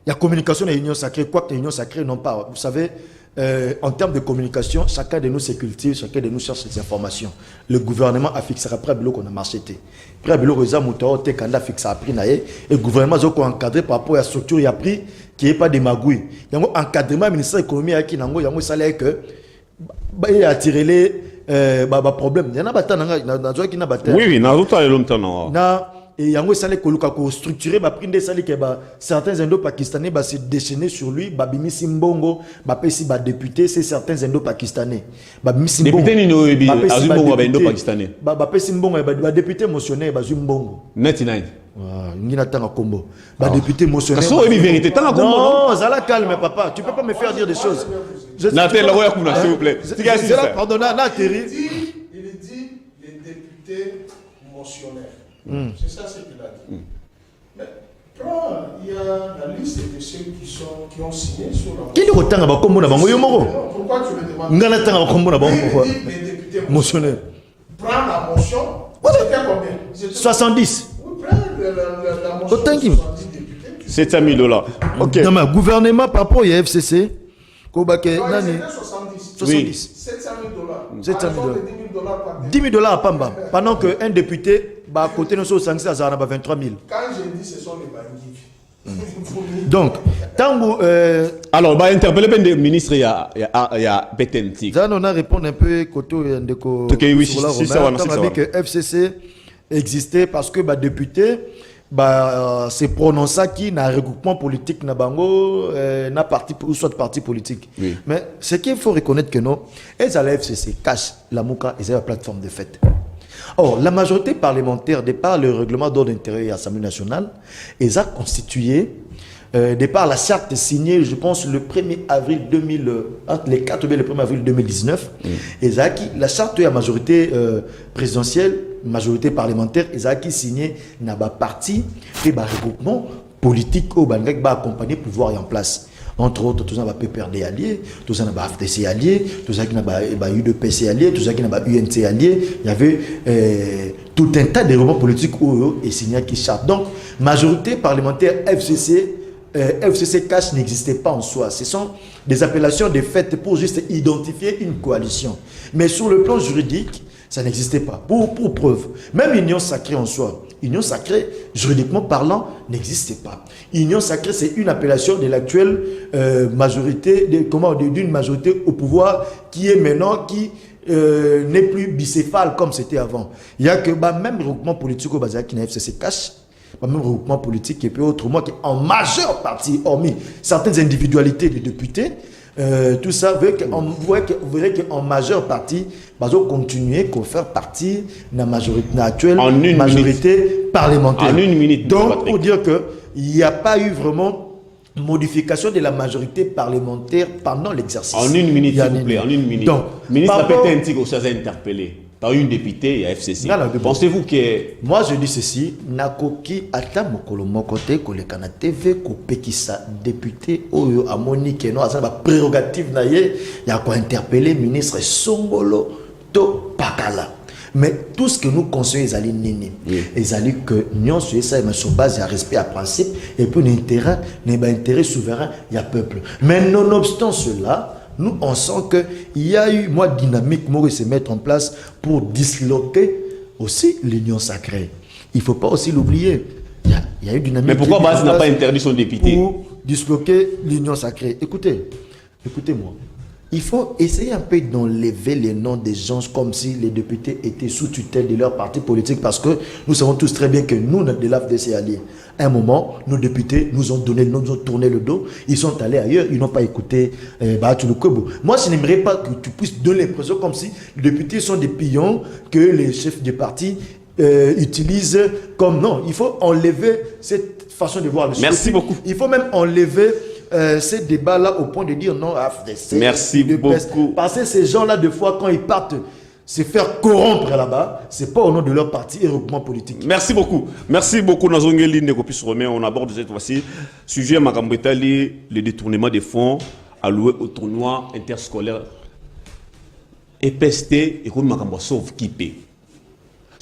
Il y a communication et union sacrée. Quoi que l'union sacrée, non pas. Vous savez, en termes de communication, chacun de nous se cultive, chacun de nous cherche les informations. Le gouvernement a fixé après le qu'on a marché. Après le résultat, il a fixé après. Et le gouvernement a encadré par rapport à la structure, il a pris qui n'est pas de magouille. Il y a un encadrement du ministère de l'économie qui a un salaire que il a attiré les problèmes. Il y en a qui n'a pas. Oui, il y en a longtemps. Et il y a un salaire qui structuré, prendre des salaires que certains Indo-Pakistanais se déchaîner sur lui, Bimi Simbongo, député, c'est certains Indo-Pakistanais. Député ni Azumbongo Indo-Pakistanais. Simbongo, député motionné, Azumbongo. 99. Il y a un combo. Député motionné. C'est une vérité. Non, ça la calme, papa. Tu peux pas me faire dire des choses. S'il vous plaît. Pardon, il dit les députés motionnaires. C'est ça ce qu'il a dit. Mais prends, il y a la liste de ceux qui ont signé sur la motion. Qui est autant à Bakombo na bango yomoro? Pourquoi tu le demandes? Ngana tanga Bakombo na bango pourquoi? Les députés Motionnaire. Prends la motion. C'était combien? 70. Oui, prends la motion. Autant qui 70 députés. $700,000. Ok. Dans ma gouvernement par rapport au FCC, Kobake nani? 70. $700,000. $700,000. $10,000 à Pamba. Pendant qu'un député, à côté de nos sanctions, ça a 23 000. Quand j'ai dit ce sont les bandits. Donc, tant alors, bah, interpeller le ministre, il y a Betentik. Ça, on a répondu un peu côté de que FCC existait parce que le député s'est prononcé qui n'a regroupement politique n'a bango n'a parti ou soit parti politique. Oui. Mais ce qu'il faut reconnaître que non, elles à la FCC cachent la Mouka et c'est la plateforme de fait. Or, la majorité parlementaire, de par le règlement d'ordre intérieur et l'Assemblée nationale, ils ont constitué, de par la charte signée, je pense, le 1er avril 2000, entre les 4 et le 1er avril 2019, ils ont acquis la charte de la majorité présidentielle, majorité parlementaire, ils ont acquis signé dans le parti et le regroupement politique au Bangak va accompagner le pouvoir en place. Entre autres, tout ça va PPRD allié, tout ça va FTC allié, tout ça qui n'a pas UDPC allié, tout ça qui n'a pas UNC allié. Il y avait tout un tas de regroupements politiques où et signé qui charte. Donc, majorité parlementaire FCC, FCC cash n'existait pas en soi. Ce sont des appellations de fait pour juste identifier une coalition. Mais sur le plan juridique, ça n'existait pas. Pour preuve, même union sacrée en soi, union sacrée, juridiquement parlant, n'existait pas. Union sacrée, c'est une appellation de l'actuelle majorité, d'une majorité au pouvoir qui est maintenant, qui n'est plus bicéphale comme c'était avant. Il y a que même regroupement politique au Bazar qui n'a FCC cash, même regroupement politique qui peut autrement, qui est en majeure partie, hormis certaines individualités des députés, tout ça veut vous verrez qu'en majeure partie, ils vont continuer à faire partie de la majorité actuelle, majorité parlementaire. En une minute. Donc, pour dire qu'il n'y a pas eu vraiment modification de la majorité parlementaire pendant l'exercice. En une minute, s'il vous plaît, en une minute. Donc, ministre Petentik aussi a interpellé par une députée et FCC. Pensez-vous que... Moi, je dis ceci. Nakoki ata mokolo mokote koleka TV ko pekisa député oyo amoni ke no azana prérogative na ye ya ko interpeller ministre Songolo to Pakala. Mais tout ce que nous conseillons, ils allaient nini. Ils allaient que nous sommes sur base de respect à principe et puis l'intérêt souverain, il y a peuple. Mais nonobstant cela, nous on sent qu'il y a eu une dynamique qui se mettre en place pour disloquer aussi l'union sacrée. Il ne faut pas aussi l'oublier. Il y a eu une dynamique. Mais pourquoi Baz n'a pas interdit son député pour disloquer l'union sacrée? Écoutez-moi. Il faut essayer un peu d'enlever les noms des gens comme si les députés étaient sous tutelle de leur parti politique parce que nous savons tous très bien que nous, de l'AFDC alliés, à un moment, nos députés nous ont donné le nom, nous ont tourné le dos, ils sont allés ailleurs, ils n'ont pas écouté Bahatouloukobo. Moi, je n'aimerais pas que tu puisses donner l'impression comme si les députés sont des pions que les chefs du parti utilisent comme non. Il faut enlever cette façon de voir le sujet. Merci beaucoup. Il faut même enlever ces débats-là au point de dire non à FDC. Merci beaucoup. Parce que ces gens-là, des fois, quand ils partent se faire corrompre là-bas, c'est pas au nom de leur parti et regroupement politique. Merci beaucoup. Merci beaucoup, Nazongeli Nekopis Romain. On aborde cette fois-ci sujet Makambetali, le détournement des fonds alloués au tournoi interscolaire. EPST et comme Makambo sauve qui paie.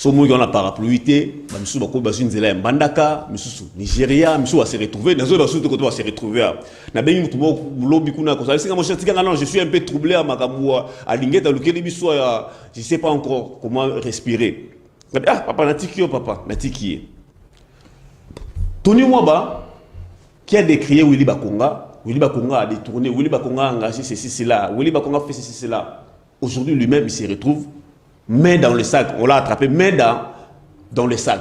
So moi on a parapluité, ba misu bako ba zunzela ya Mbandaka, misu Nigeria, misu va se retrouver dans un autre côté va se retrouver. Na bengi mutu bo lobi kuna ko ça c'est moi non, je suis un peu troublé à Makambo à Lingeta lukeli biso ya je sais pas encore comment respirer. Ah papa natiki papa natiki. Tony Mwaba qui a décrié Willy Bakonga a détourné, Willy Bakonga a engagé ceci, cela, Willy Bakonga fait ceci, cela. Aujourd'hui, lui-même, il se retrouve main dans le sac. On l'a attrapé main dans le sac.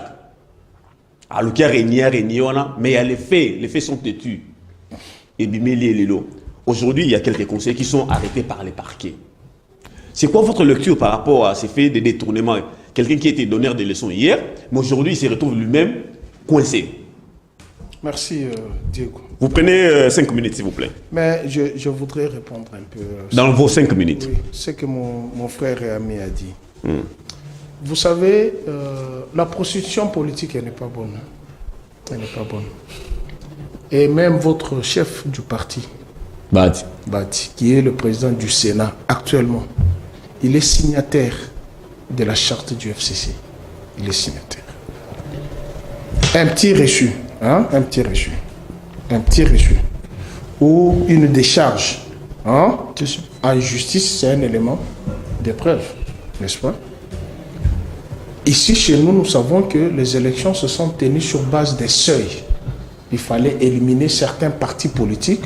Alors qu'il y a régné, mais il y a les faits sont têtus. Et bimeli et lelo. Aujourd'hui, il y a quelques conseillers qui sont arrêtés par les parquets. C'est quoi votre lecture par rapport à ces faits de détournement? Quelqu'un qui était donneur de leçons hier, mais aujourd'hui, il se retrouve lui-même coincé. Merci Diego. Vous prenez 5 minutes s'il vous plaît. Mais je voudrais répondre un peu. Dans vos 5 minutes. Oui, ce que mon frère et ami a dit. Vous savez, la prostitution politique, elle n'est pas bonne. Elle n'est pas bonne. Et même votre chef du parti, Badi, qui est le président du Sénat actuellement, il est signataire de la charte du FCC. Il est signataire. Un petit reçu. Hein, un petit reçu ou une décharge en justice, c'est un élément de preuve, n'est-ce pas? Ici chez nous, nous savons que les élections se sont tenues sur base des seuils. Il fallait éliminer certains partis politiques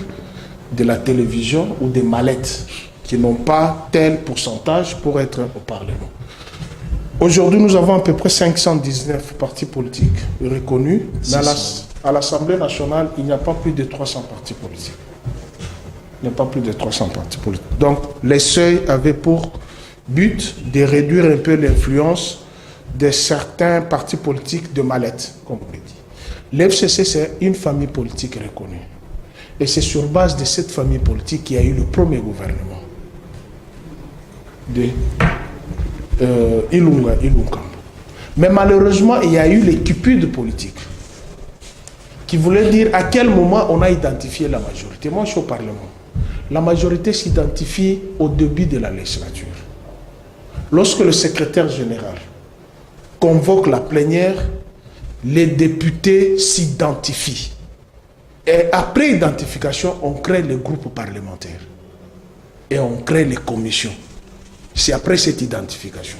de la télévision ou des mallettes qui n'ont pas tel pourcentage pour être au Parlement. Aujourd'hui, nous avons à peu près 519 partis politiques reconnus. À l'Assemblée nationale, il n'y a pas plus de 300 partis politiques. Il n'y a pas plus de 300 partis politiques. Donc, les seuils avaient pour but de réduire un peu l'influence de certains partis politiques de mallette, comme on le dit. L'FCC, c'est une famille politique reconnue. Et c'est sur base de cette famille politique qu'il y a eu le premier gouvernement de Ilunga. Mais malheureusement, il y a eu les cupides politiques qui voulaient dire à quel moment on a identifié la majorité. Moi, je suis au Parlement. La majorité s'identifie au début de la législature. Lorsque le secrétaire général convoque la plénière, les députés s'identifient. Et après identification, on crée les groupes parlementaires. Et on crée les commissions. C'est après cette identification.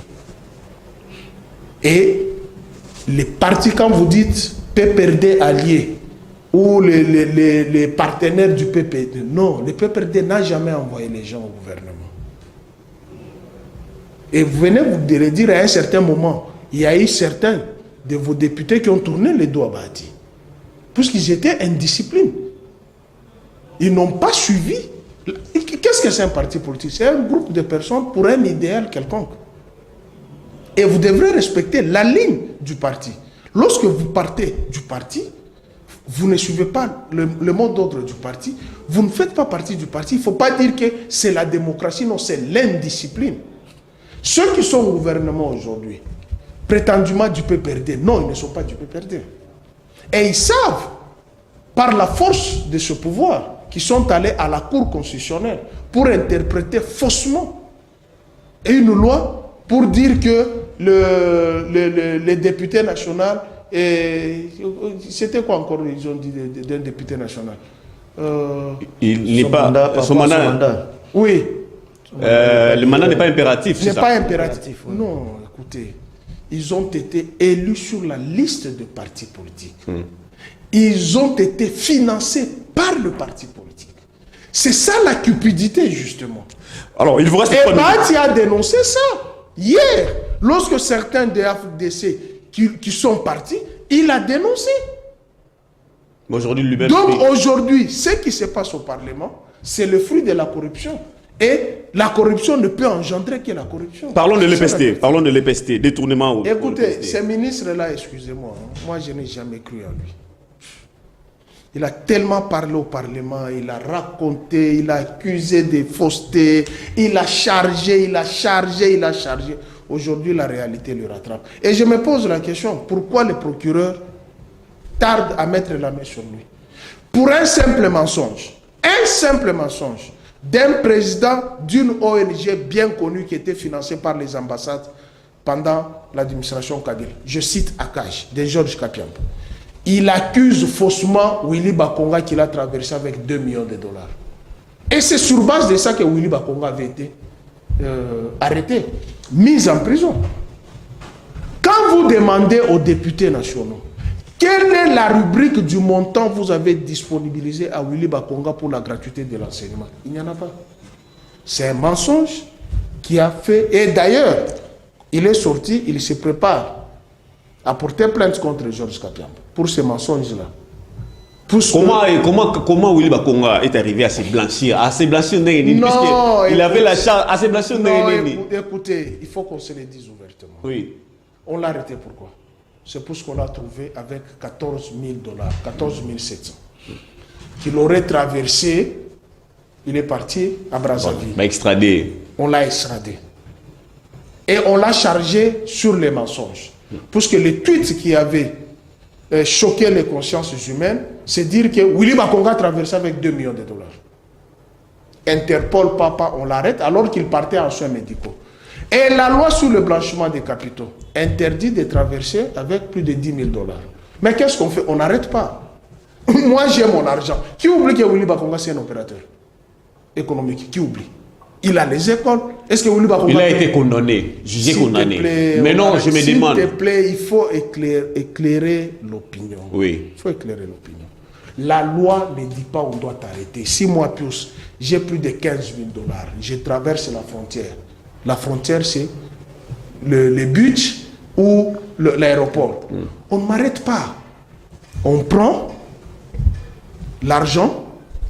Et les partis, quand vous dites PPRD alliés ou les partenaires du PPRD, non, le PPRD n'a jamais envoyé les gens au gouvernement. Et vous venez de le dire à un certain moment, il y a eu certains de vos députés qui ont tourné les dos à Badi, puisqu'ils étaient indisciplinés. Ils n'ont pas suivi. Qu'est-ce que c'est un parti politique? C'est un groupe de personnes pour un idéal quelconque. Et vous devrez respecter la ligne du parti. Lorsque vous partez du parti, vous ne suivez pas le mot d'ordre du parti, vous ne faites pas partie du parti. Il ne faut pas dire que c'est la démocratie, non, c'est l'indiscipline. Ceux qui sont au gouvernement aujourd'hui, prétendument du PPRD, non, ils ne sont pas du PPRD. Et ils savent, par la force de ce pouvoir, qu'ils sont allés à la Cour constitutionnelle pour interpréter faussement une loi pour dire que les députés nationaux, c'était quoi encore, ils ont dit d'un député national? Il n'est pas son mandat. Oui. Le mandat n'est pas impératif. Il n'est pas impératif. Oui. Non, écoutez, ils ont été élus sur la liste de partis politiques. Ils ont été financés par le parti politique. C'est ça la cupidité, justement. Alors, il vous reste Et Badi a dénoncé ça. Hier, lorsque certains des AFDC qui sont partis, il a dénoncé. Aujourd'hui, lui-même. Donc aujourd'hui, ce qui se passe au Parlement, c'est le fruit de la corruption. Et la corruption ne peut engendrer que la corruption. Parlons de l'EPST, parlons de l'EPST, détournement. Écoutez, ces ministres-là, excusez-moi, moi je n'ai jamais cru en lui. Il a tellement parlé au Parlement, il a raconté, il a accusé de fausseté, il a chargé. Aujourd'hui, la réalité le rattrape. Et je me pose la question, pourquoi le procureur tarde à mettre la main sur lui? Pour un simple mensonge d'un président d'une ONG bien connue qui était financée par les ambassades pendant l'administration Kabila. Je cite Akaj, de Georges Kapiamp. Il accuse faussement Willy Bakonga qu'il a traversé avec 2 millions de dollars. Et c'est sur base de ça que Willy Bakonga avait été arrêté, mis en prison. Quand vous demandez aux députés nationaux quelle est la rubrique du montant que vous avez disponibilisé à Willy Bakonga pour la gratuité de l'enseignement, il n'y en a pas. C'est un mensonge qui a fait... Et d'ailleurs, il est sorti, il se prépare à porter plainte contre Georges Kapiamp pour ces mensonges-là. Comment Willy Bakonga est arrivé à se blanchir? À se blanchir, non, il avait la charge à se blanchir. Non, écoutez, il faut qu'on se le dise ouvertement. Oui. On l'a arrêté pourquoi? C'est pour ce qu'on l'a trouvé avec 14 000 dollars, 14 700. Qu'il aurait traversé, il est parti à Brazzaville. Extradé. On l'a extradé. Et on l'a chargé sur les mensonges. Parce que le tweet qui avait choqué les consciences humaines, c'est dire que Willy Bakonga traversait avec 2 millions de dollars. Interpol, papa, on l'arrête alors qu'il partait en soins médicaux. Et la loi sur le blanchiment des capitaux interdit de traverser avec plus de 10 000 dollars. Mais qu'est-ce qu'on fait? On n'arrête pas. Moi, j'ai mon argent. Qui oublie que Willy Bakonga, c'est un opérateur économique? Qui oublie? Il a les écoles. Est-ce que Willy Bakonga... Il a été condamné, jugé condamné. Mais non, je me demande... S'il te plaît, il faut éclairer l'opinion. Oui. Il faut éclairer l'opinion. La loi ne dit pas on doit t'arrêter. Si moi, Pius, j'ai plus de 15 000 dollars, je traverse la frontière. La frontière, c'est le but ou l'aéroport. On ne m'arrête pas. On prend l'argent.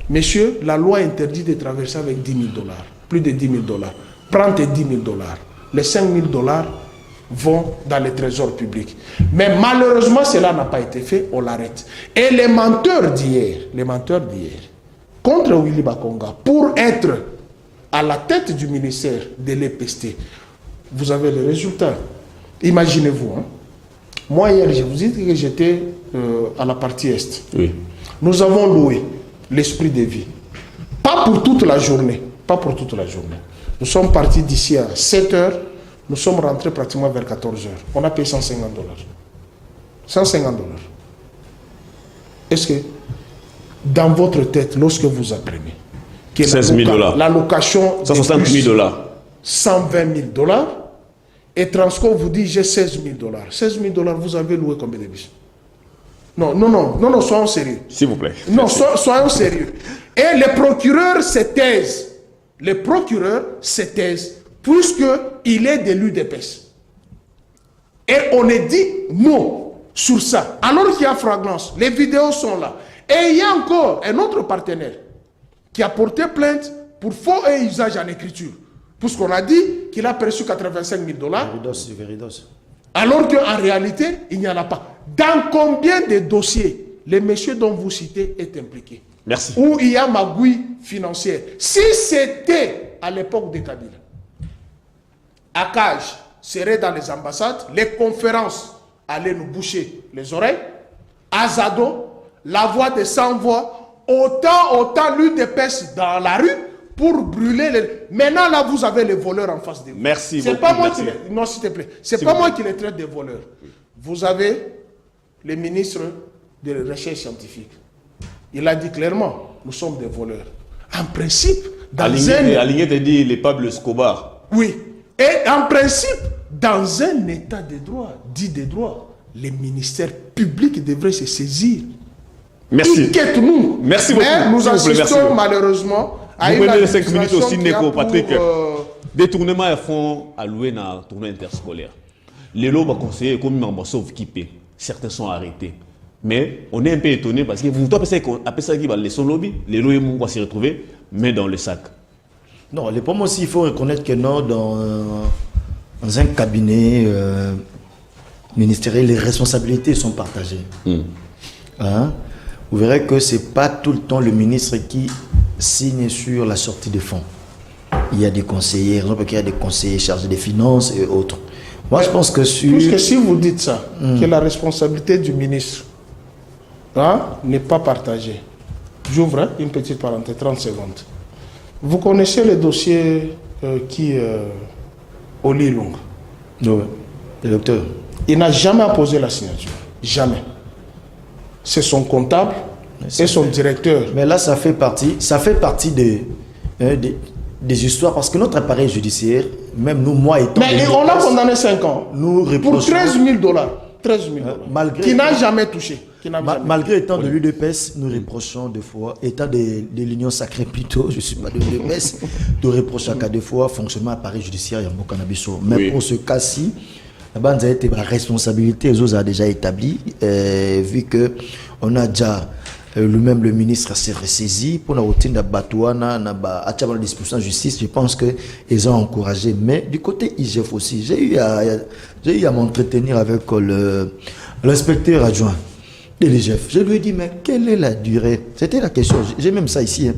Monsieur, la loi interdit de traverser avec 10 000 dollars. Plus de 10 000 dollars. Prends tes 10 000 dollars. Les 5 000 dollars vont dans le trésor public. Mais malheureusement, cela n'a pas été fait. On l'arrête. Et les menteurs d'hier, contre Willy Bakonga, pour être à la tête du ministère de l'EPST, vous avez le résultat. Imaginez-vous. Hein? Moi, hier, je vous ai dit que j'étais à la partie Est. Oui. Nous avons loué l'esprit de vie. Pas pour toute la journée. Pas pour toute la journée. Nous sommes partis d'ici à 7 heures. Nous sommes rentrés pratiquement vers 14 heures. On a payé 150 dollars. 150 dollars. Est-ce que dans votre tête, lorsque vous apprenez que 16 000 dollars. La location 160 000 dollars. 120 000 dollars et Transco vous dit j'ai 16 000 dollars. 16 000 dollars, vous avez loué combien de bus? Non, soyons sérieux. S'il vous plaît. Non, soyons sérieux. Et les procureurs se taisent. Les procureurs se taisent puisqu'il est de l'UDPS. Et on est dit non sur ça. Alors qu'il y a flagrance, les vidéos sont là. Et il y a encore un autre partenaire qui a porté plainte pour faux et usage en écriture. Puisqu'on a dit qu'il a perçu 85 000 dollars. Veridos. Alors qu'en réalité, il n'y en a pas. Dans combien de dossiers le monsieur dont vous citez est impliqué? Merci. Où il y a magouille financière. Si c'était à l'époque de Kabila, Akaj serait dans les ambassades, les conférences allaient nous boucher les oreilles. Azado, la voix des sans-voix, autant l'UDPS dans la rue pour brûler les... Maintenant, là, vous avez les voleurs en face de vous. Merci beaucoup. Pas moi qui les... Non, s'il te plaît. C'est pas moi qui les traite de voleurs. Vous avez le ministre de la Recherche scientifique. Il a dit clairement, nous sommes des voleurs. En principe, dans Aligné te dit les Pablo Escobar. Oui. Et en principe, dans un état de droit, dit de droit, les ministères publics devraient se saisir. Merci. Inquiète-nous. Merci beaucoup. Mais nous assistons malheureusement à vous une prenez les 5 minutes aussi, administration Neko, qui a Patrick. pour, Détournement à fond alloué dans le tournoi interscolaire. Les lots va conseiller comme membre sauf qui paie. Certains sont arrêtés. Mais on est un peu étonné parce que vous avez ça qui va les son lobby, les lots vont se retrouver, mais dans le sac. Non, les pommes aussi, il faut reconnaître que non, dans un cabinet ministériel, les responsabilités sont partagées. Hein? Vous verrez que ce n'est pas tout le temps le ministre qui signe sur la sortie de fonds. Il y a des conseillers, par exemple, il y a des conseillers chargés des finances et autres. Moi, je pense que sur... Puisque si vous dites ça, que la responsabilité du ministre n'est pas partagée. J'ouvre une petite parenthèse, 30 secondes. Vous connaissez le dossier Oli Lunga. Oui. Le docteur. Il n'a jamais apposé la signature. Jamais. C'est son comptable et son directeur. Mais là, ça fait partie des histoires, parce que notre appareil judiciaire, même nous, moi étant... Mais on a condamné 5 ans nous pour 13 000 dollars. 13 000 dollars. Malgré... Qui n'a jamais touché. Malgré étant de l'UDPS, nous reprochons des fois, étant de l'Union sacrée plutôt, je ne suis pas de l'UDPS, de reprocher à des fois fonctionnement appareil judiciaire et en Bokanabissou. Mais pour ce cas-ci, la bande a été la responsabilité, les autres a déjà établi, vu qu'on a déjà lui-même le ministre s'est ressaisi pour la routine de Batouana, à la disposition de justice. Je pense qu'ils ont encouragé. Mais du côté IGF aussi, j'ai eu à m'entretenir avec l'inspecteur adjoint de l'IGF. Je lui ai dit, mais quelle est la durée? C'était la question, j'ai même ça ici.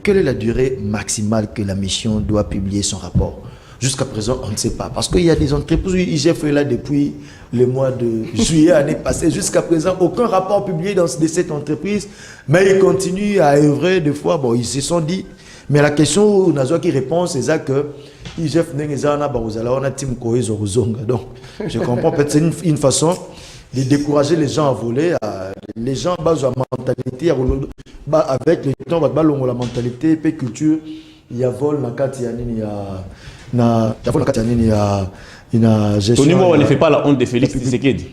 Quelle est la durée maximale que la mission doit publier son rapport? Jusqu'à présent, on ne sait pas. Parce qu'il y a des entreprises, IGF est là depuis le mois de juillet l'année passée. Jusqu'à présent, aucun rapport publié de cette entreprise. Mais ils continuent à œuvrer des fois. Bon, ils se sont dit. Mais la question où Nazoa qui répond, c'est ça que IGF n'est pas team donc, je comprends. Peut-être c'est une façon de décourager les gens à voler. Les gens basent la mentalité. Avec le temps, la mentalité, et culture, il y a vol, il y a Tony Moua ne fait pas la honte de Félix Tshisekedi.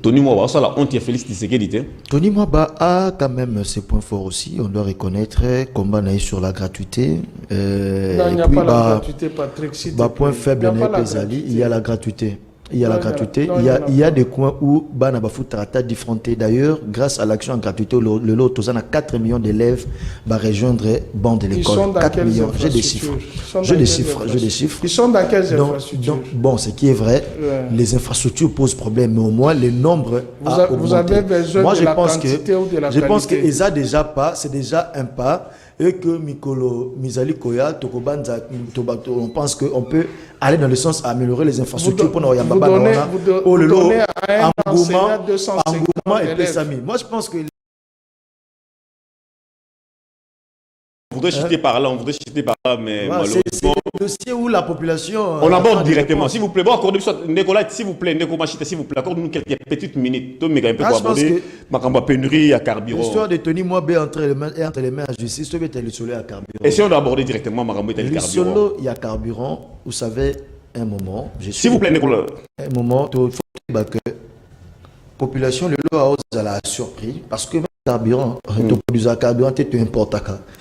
Tony Moua, ça la honte de Félix Tshisekedi. Tony Moua a quand même ses points forts aussi. On doit reconnaître combat sur la gratuité. Il n'y a pas la gratuité, Patrick. Point faible, il y a la gratuité. Il y a la gratuité. Il y a des coins où Bana Bafutarata diffronté. D'ailleurs, grâce à l'action en gratuité, le lot, on a 4 millions d'élèves va rejoindre bande de l'école. 4 millions. J'ai des chiffres. Ils sont dans quelles infrastructures? Donc, bon, ce qui est vrai, les infrastructures posent problème, mais au moins le nombre a augmenté. Vous avez besoin de la quantité ou de la qualité? Je pense que ça déjà pas, c'est déjà un pas. Et que Mikolo Mizali Koya, Tokobanza, on pense qu'on peut aller dans le sens à améliorer les infrastructures pour nous donner à un enseignant 250 élèves. Moi, je pense que On voudrait chuter par là, mais malheureusement... C'est le dossier où la population... On aborde directement, s'il vous plaît. Bon, accordez Nicolas, s'il vous plaît, s'il vous plaît, accordez-nous quelques petites minutes. Je pense que... Ma pénurie à carburant. L'histoire de Tony Moabé entre les mains à justice, tu veux être le solo à carburant. Et si on doit aborder directement Marambo et le carburant? Le solo, il y a carburant, vous savez, un moment... S'il vous plaît, Nicolas. Un moment, il faut que la population, le lot à hausse, elle a surpris, parce que carburant, tu produis un carburant, tu importes.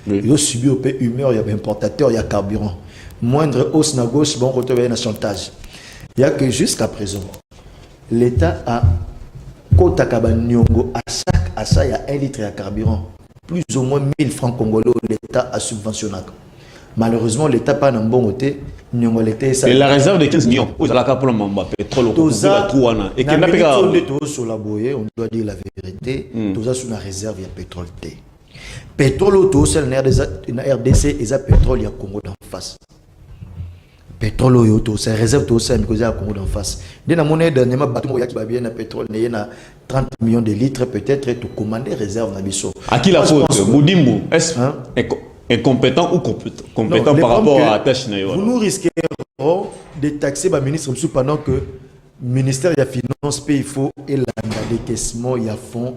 Il y a subi au pays humeur, il y a un importateur, il y a carburant. Moindre hausse à gauche, bon, retrouver un chantage. Il y a que jusqu'à présent, l'État a Kota Kabanyongo, à chaque achat, il y a 1 litre de carburant. Plus ou moins 1000 francs congolais, l'État a subventionné. Malheureusement, l'État n'a pas un bon côté. Et la réserve de 15 millions, vous allez pour le Mamba, pétrole, on doit dire la vérité, tout ça sur la réserve, il y a pétrole. Pétrole, tout ça, la RDC, il y a pétrole, il y a Congo d'en face. Pétrole, tout ça, réserve, tout ça, il y a Congo d'en face. Dès la monnaie, dernièrement, il y a bien pétrole, il y a 30 millions de litres, peut-être, et tout commander réserve. À qui la faute? Boudimbo, est-ce incompétent ou compétent par rapport à la tâche? Vous nous risquez de taxer le ministre pendant que le ministère de la Finance paye, il faut et la décaissement, il y a fonds,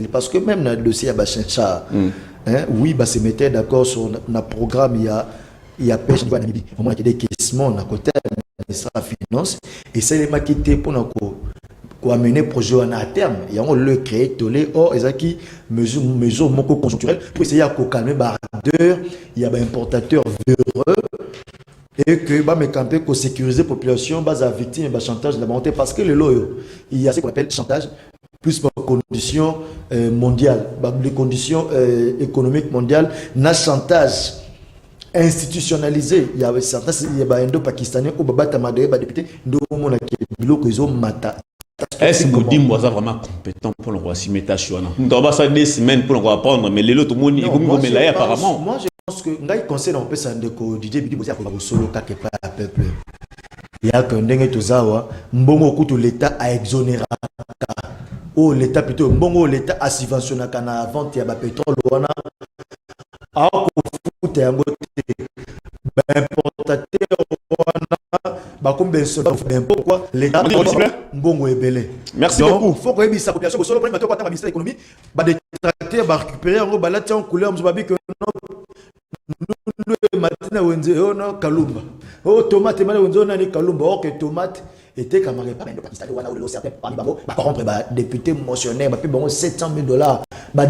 parce que même dans le dossier, oui, se mettait d'accord sur le programme, il y a pêche, il y a décaissement à côté du ministère de la Finance, et c'est les maquettés pour amener le projet à terme. Il y a le créé, or, il y a qui mesures conjoncturelles pour essayer de calmer les ardeurs, il y a des importateurs véreux, et que me sécuriser la population, la victime et chantage de la montée, parce que le lot, il y a ce qu'on appelle chantage, plus par conditions mondiales, les conditions économiques mondiales, un chantage institutionnalisé. Il y a certains, il y a des Pakistanais ou des députés, ils ont mata. Est-ce que Boudimbo est vraiment compétent pour le s'y mettre à Chouana? Nous avons passé des semaines pour le apprendre, mais les autres, ils vont apparemment. Moi, je pense que nous conseil on peut s'en Didier Bidi Bozia pour solo quelque part à peuple. Il y a qu'un dingue tout ça, mbongo kutu l'État a exonéré. Oh l'État plutôt mbongo l'État a subventionné kana vente ya ba pétrole wana. A ko futa yango te. Ba importateur wana comme ben pourquoi l'État mbongo ebele. Merci donc, beaucoup. Faut que ça population solo premier bateau ministère de l'économie ba détracter ba récupérer en ba en couleur mzobabi que nous matina wenze ono kalumba. Oh tomate mala wenze ona ni kalumba or que tomate était camarade pas de Pakistan wana ou certains parmi bango ba corrompre ba député motionnaire ba pe bango $700,000 ba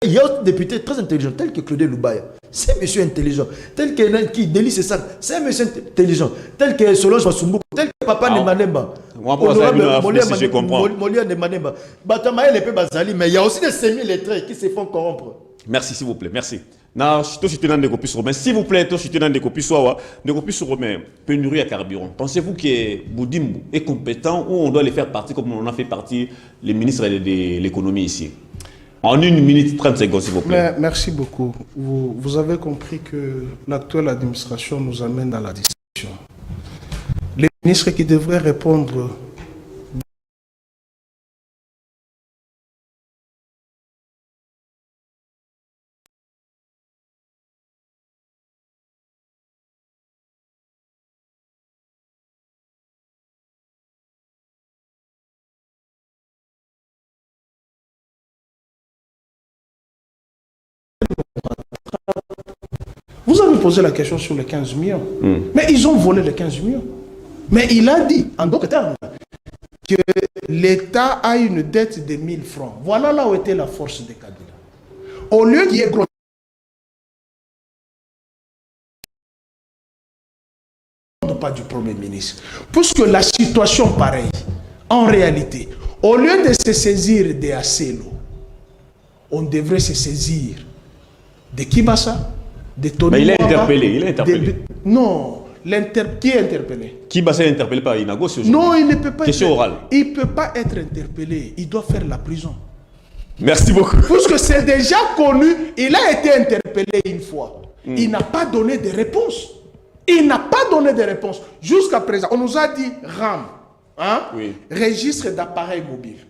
il y a un député très intelligent, tel que Claude Loubaya. C'est un monsieur intelligent. Tel que qui délie ses sacs. C'est un monsieur intelligent. Tel que Solange Masumbuku. Tel que Papa Nemanemba. Je comprends. Molia Nemanemba. Batamaï les peu bazali. Mais il y a aussi des semi-lettrés qui se font corrompre. Merci, s'il vous plaît. Merci. Non, je suis dans des copies sur Romain. S'il vous plaît, je suis dans des copies sur Romain. Pénurie à carburant. Pensez-vous que Boudimbo est compétent ou on doit les faire partie comme on a fait partie les ministres de l'économie ici? En 1 minute 30 secondes, s'il vous plaît. Merci beaucoup. Vous avez compris que l'actuelle administration nous amène dans la discussion. Les ministres qui devraient répondre vous avez posé la question sur les 15 millions. Mais ils ont volé les 15 millions. Mais il a dit, en d'autres termes, que l'État a une dette de 1000 francs. Voilà là où était la force des Kabila. Au lieu qu'il y ait pas du Premier ministre. Puisque la situation pareille, en réalité, au lieu de se saisir des Acelo, on devrait se saisir de Kibasa, de Tony. Mais il est interpellé, il est interpellé. Non, qui est interpellé? Kibasa est interpellé par Inago aujourd'hui. Non, il ne peut pas Question orale. Il ne peut pas être interpellé, il doit faire la prison. Merci beaucoup. Puisque c'est déjà connu, il a été interpellé une fois. Il n'a pas donné de réponse. Il n'a pas donné de réponse. Jusqu'à présent, on nous a dit RAM, hein? Oui. Registre d'appareils mobiles.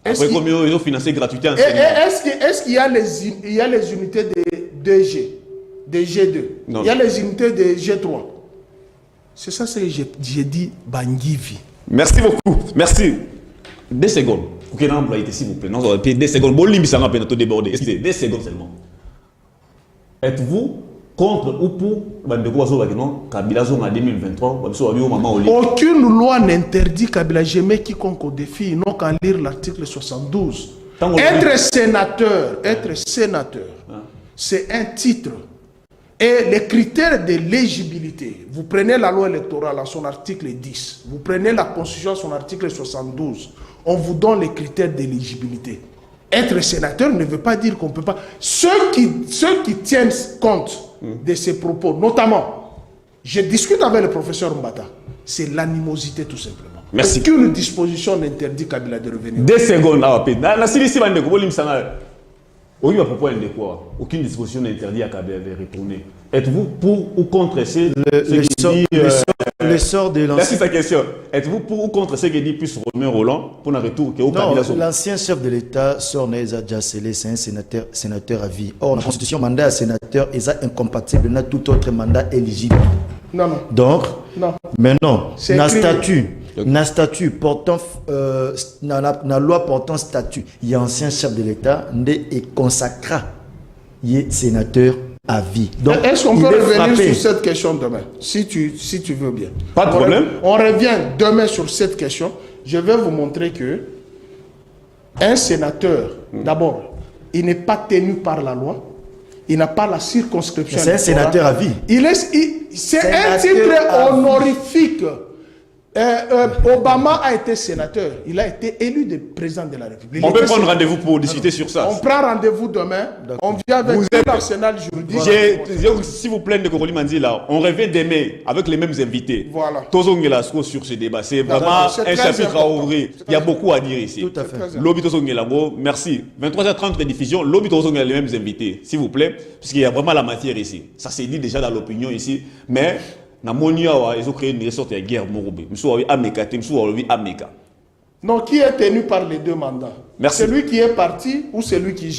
Après, combien ils ont financé gratuité en Est-ce qu'il y a les unités de 2G, de G2? Non. Il y a les unités de G3. C'est ça que j'ai dit, Bangivi. Merci beaucoup. Merci. 2 secondes. Pour qu'il y ait un employé, s'il vous plaît. Non, 2 secondes. Bon, limite, ça va peine déborder. Excusez, 2 secondes seulement. Êtes-vous contre ou pour Kabila en 2023? Aucune loi n'interdit Kabila jamais quiconque au défi, non qu'à lire l'article 72. Être sénateur, c'est un titre. Et les critères de l'éligibilité, vous prenez la loi électorale à son article 10, vous prenez la Constitution à son article 72, on vous donne les critères d'éligibilité. Être sénateur ne veut pas dire qu'on ne peut pas. Ceux qui tiennent compte de ces propos, notamment, je discute avec le professeur Mbata, c'est l'animosité tout simplement. Merci. Aucune disposition n'interdit Kabila de revenir. 2 secondes, aucune disposition n'interdit à Kabila de retourner. Êtes-vous pour ou contre le sort de l'ancien... Merci sa question. Êtes-vous pour ou contre ce que dit plus Romain Roland pour un retour que au Kabila? Non, l'ancien chef de l'État, Sorneza Djassele, c'est un sénateur à vie. Or, la constitution mandat à sénateur est incompatible avec tout autre mandat éligible. Non. Donc, non. Maintenant, na statut portant na loi portant statut, il y a ancien chef de l'État et consacra, il est sénateur à vie. Donc, est-ce qu'on peut revenir sur cette question demain, si tu veux bien? Pas de problème. On revient demain sur cette question. Je vais vous montrer que un sénateur, d'abord, il n'est pas tenu par la loi. Il n'a pas la circonscription. C'est un sénateur à vie. C'est un titre honorifique. Obama a été sénateur. Il a été élu de président de la République. On peut prendre rendez-vous pour discuter sur ça. On prend rendez-vous demain. On vient avec l'arsenal juridique. S'il vous plaît, de Koroli Mandi, là, on revient demain avec les mêmes invités. Voilà. Tozongelasco sur ce débat. C'est vraiment un chapitre à ouvrir. Il y a beaucoup à dire ici. Tout à fait. Lobby Tozongelabo, merci. 23h30 rediffusion. Lobby Tozongela, les mêmes invités, s'il vous plaît, puisqu'il y a vraiment la matière ici. Ça s'est dit déjà dans l'opinion ici, mais ils ont créé une sorte de guerre morobé. Non, qui est tenu par les 2 mandats? Merci. Celui qui est parti ou celui qui